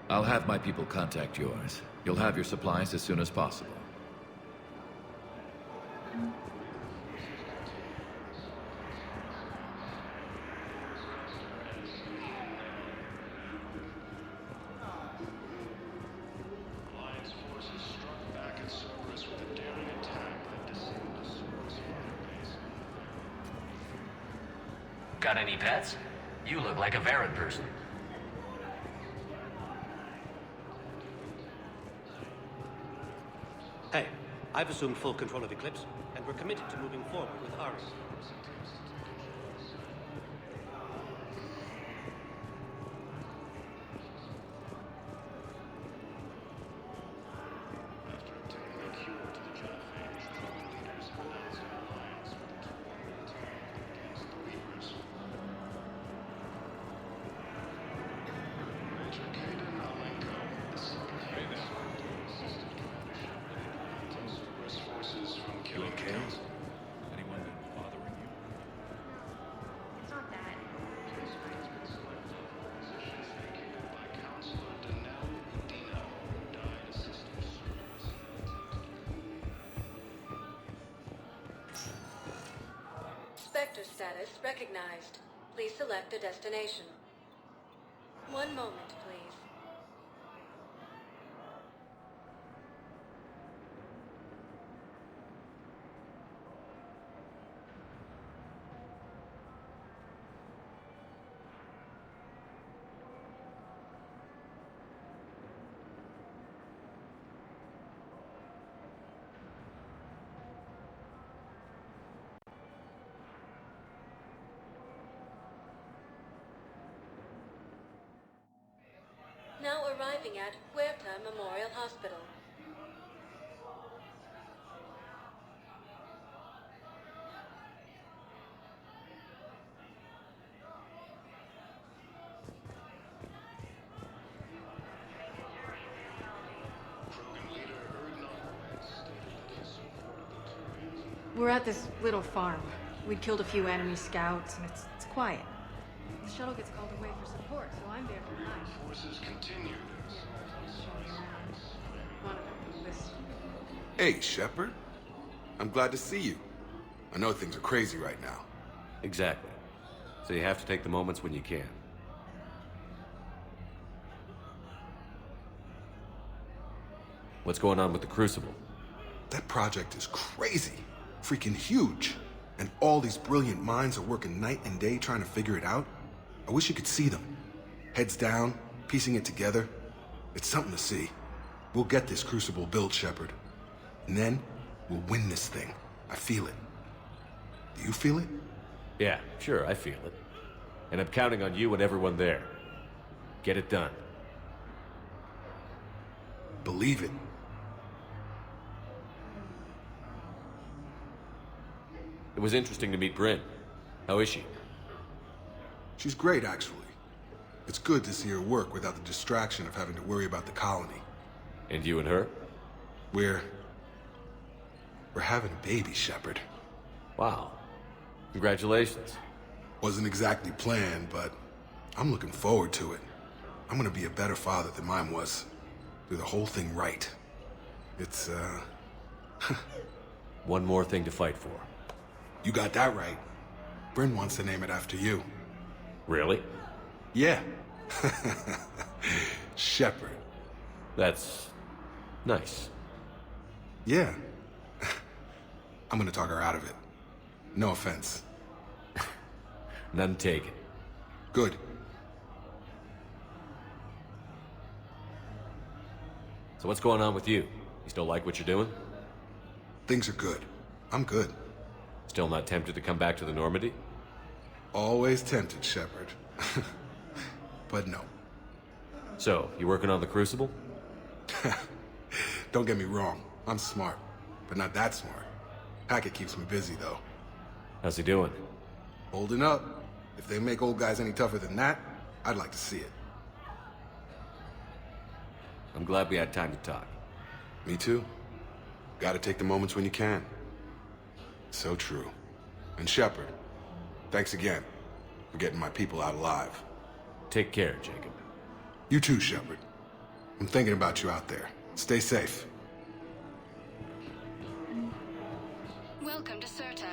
I'll have my people contact yours. You'll have your supplies as soon as possible. Alliance forces struck back at Cerberus with a daring attack that disabled the Cerberus fire base. Got any pets? You look like a Varan person. Hey, I've assumed full control of Eclipse, and we're committed to moving forward with Ari. After obtaining a cure to the genophage, the leaders announced an alliance with the Tauran attack against the Reapers. Major Kaden Malenko, the second assisted Commander Shepard in preventing Cerberus forces from killing the Council. Anyone been bothering you? It's not that. Council has been selected. Positions vacated by Counselor Danelle Udina, who died assisting Cerberus. Spectre status recognized. Please select a destination. One moment, please. Now arriving at Huerta Memorial Hospital. We're at this little farm. We'd killed a few enemy scouts, and it's quiet. The shuttle gets called away for support, so I'm there for the night. Forces continue One of them was this. Hey, Shepard. I'm glad to see you. I know things are crazy right now. Exactly. So you have to take the moments when you can. What's going on with the Crucible? That project is crazy. Freaking huge. And all these brilliant minds are working night and day trying to figure it out. I wish you could see them. Heads down, piecing it together. It's something to see. We'll get this Crucible built, Shepard. And then, we'll win this thing. I feel it. Do you feel it? Yeah, sure, I feel it. And I'm counting on you and everyone there. Get it done. Believe it. It was interesting to meet Bryn. How is she? She's great, actually. It's good to see her work without the distraction of having to worry about the colony. And you and her? We're having a baby, Shepard. Wow. Congratulations. Wasn't exactly planned, but I'm looking forward to it. I'm gonna be a better father than mine was. Do the whole thing right. It's, One more thing to fight for. You got that right. Bryn wants to name it after you. Really? Yeah. Shepard. That's nice. Yeah. I'm gonna talk her out of it. No offense. None taken. Good. So what's going on with you? You still like what you're doing? Things are good. I'm good. Still not tempted to come back to the Normandy? Always tempted, Shepard. But no. So, you working on the Crucible? Don't get me wrong. I'm smart, but not that smart. Hackett keeps me busy, though. How's he doing? Holding up. If they make old guys any tougher than that, I'd like to see it. I'm glad we had time to talk. Me too. Gotta take the moments when you can. So true. And Shepard, thanks again for getting my people out alive. Take care, Jacob. You too, Shepard. I'm thinking about you out there. Stay safe. Welcome to Serta.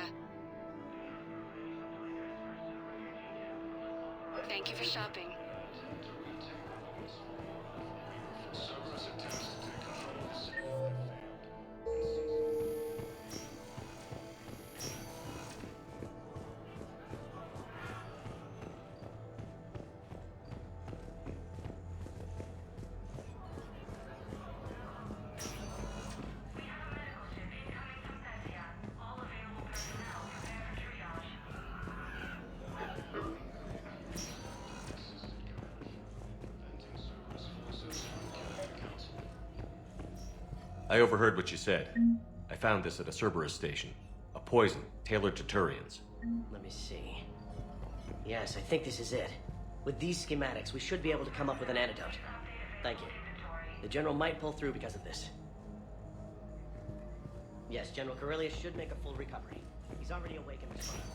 Thank you for shopping. I overheard what you said. I found this at a Cerberus station. A poison tailored to Turians. Let me see. Yes, I think this is it. With these schematics, we should be able to come up with an antidote. Thank you. The General might pull through because of this. Yes, General Corellius should make a full recovery. He's already awake and responding.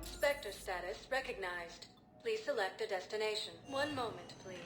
Spectre status recognized. Please select a destination. One moment, please.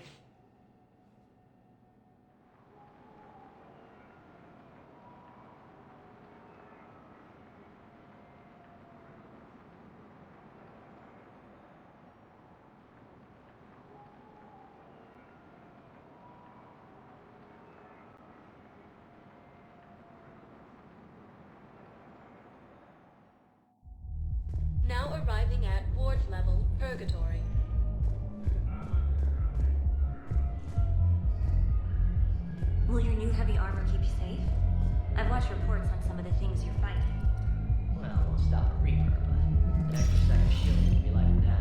Now arriving at ward level purgatory. Will your new heavy armor keep you safe? I've watched reports on some of the things you're fighting. Well, we'll stop a Reaper, but an extra set of shield can be life and death.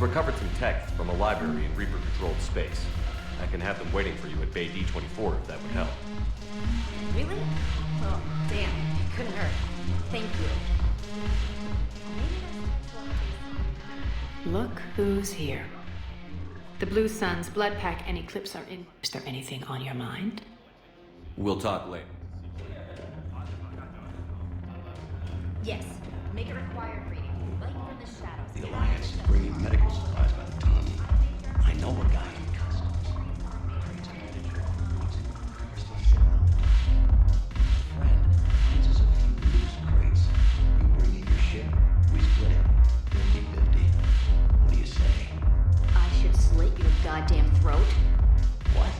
I've recovered some tech from a library in Reaper-controlled space. I can have them waiting for you at Bay D-24 if that would help. Really? Well, damn. It couldn't hurt. Thank you. Look who's here. The Blue Suns, Blood Pack, and Eclipse are in. Is there anything on your mind? We'll talk later. Yes. Make it required reading. Light from the shadows. The Alliance is bringing medical supplies by the ton. I know a guy in customs. Friend, finds us a few loose crates. You bring in your ship, we split it. 50-50. What do you say? I should slit your goddamn throat. What?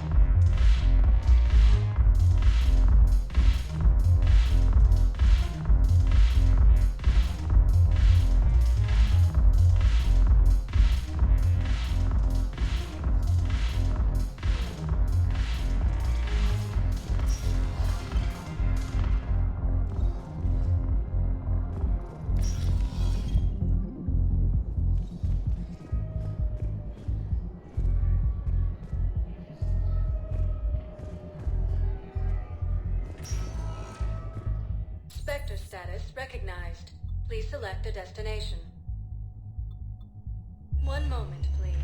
Spectre status recognized. Please select a destination. One moment, please.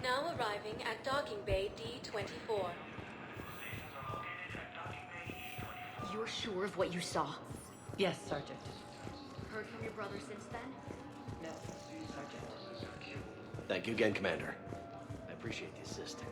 Now arriving at docking bay D-24. You're sure of what you saw? Yes, Sergeant. Heard from your brother since then? No, Sergeant. Thank you again, Commander. I appreciate the assist.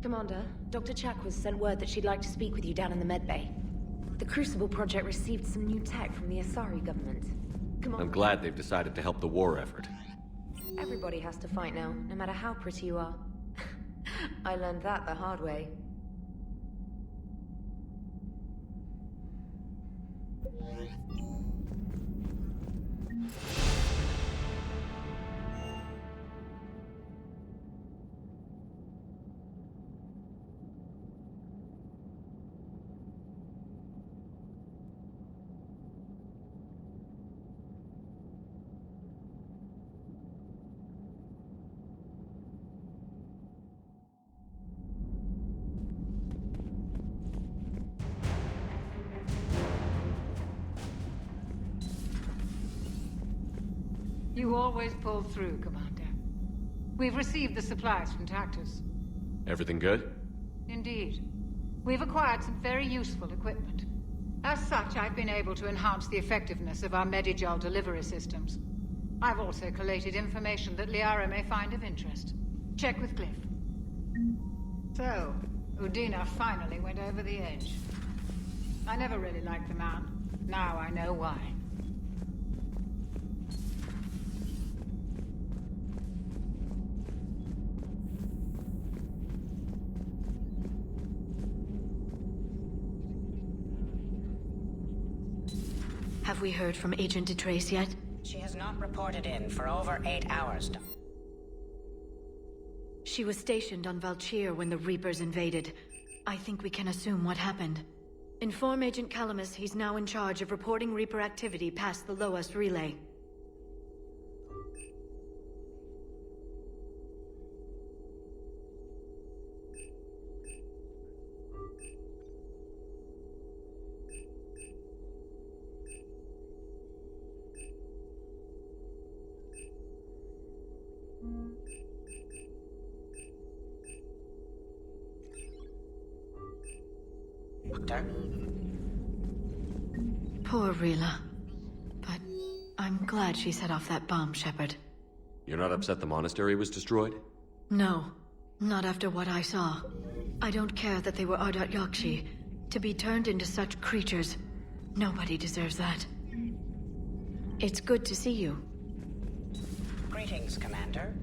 Commander, Dr. Chakwas sent word that she'd like to speak with you down in the medbay. The Crucible Project received some new tech from the Asari government. Come on. I'm glad they've decided to help the war effort. Everybody has to fight now, no matter how pretty you are. I learned that the hard way. You always pull through, Commander. We've received the supplies from Tactus. Everything good? Indeed. We've acquired some very useful equipment. As such, I've been able to enhance the effectiveness of our Medigel delivery systems. I've also collated information that Liara may find of interest. Check with Cliff. So, Udina finally went over the edge. I never really liked the man. Now I know why. Have we heard from Agent DeTrace yet? She has not reported in for over 8 hours. She was stationed on Valchir when the Reapers invaded. I think we can assume what happened. Inform Agent Calamus he's now in charge of reporting Reaper activity past the Loas relay. Doctor? Poor Rilla. But I'm glad she set off that bomb, Shepard. You're not upset the monastery was destroyed? No, not after what I saw. I don't care that they were Ardat Yakshi. To be turned into such creatures, nobody deserves that. It's good to see you. Greetings, Commander.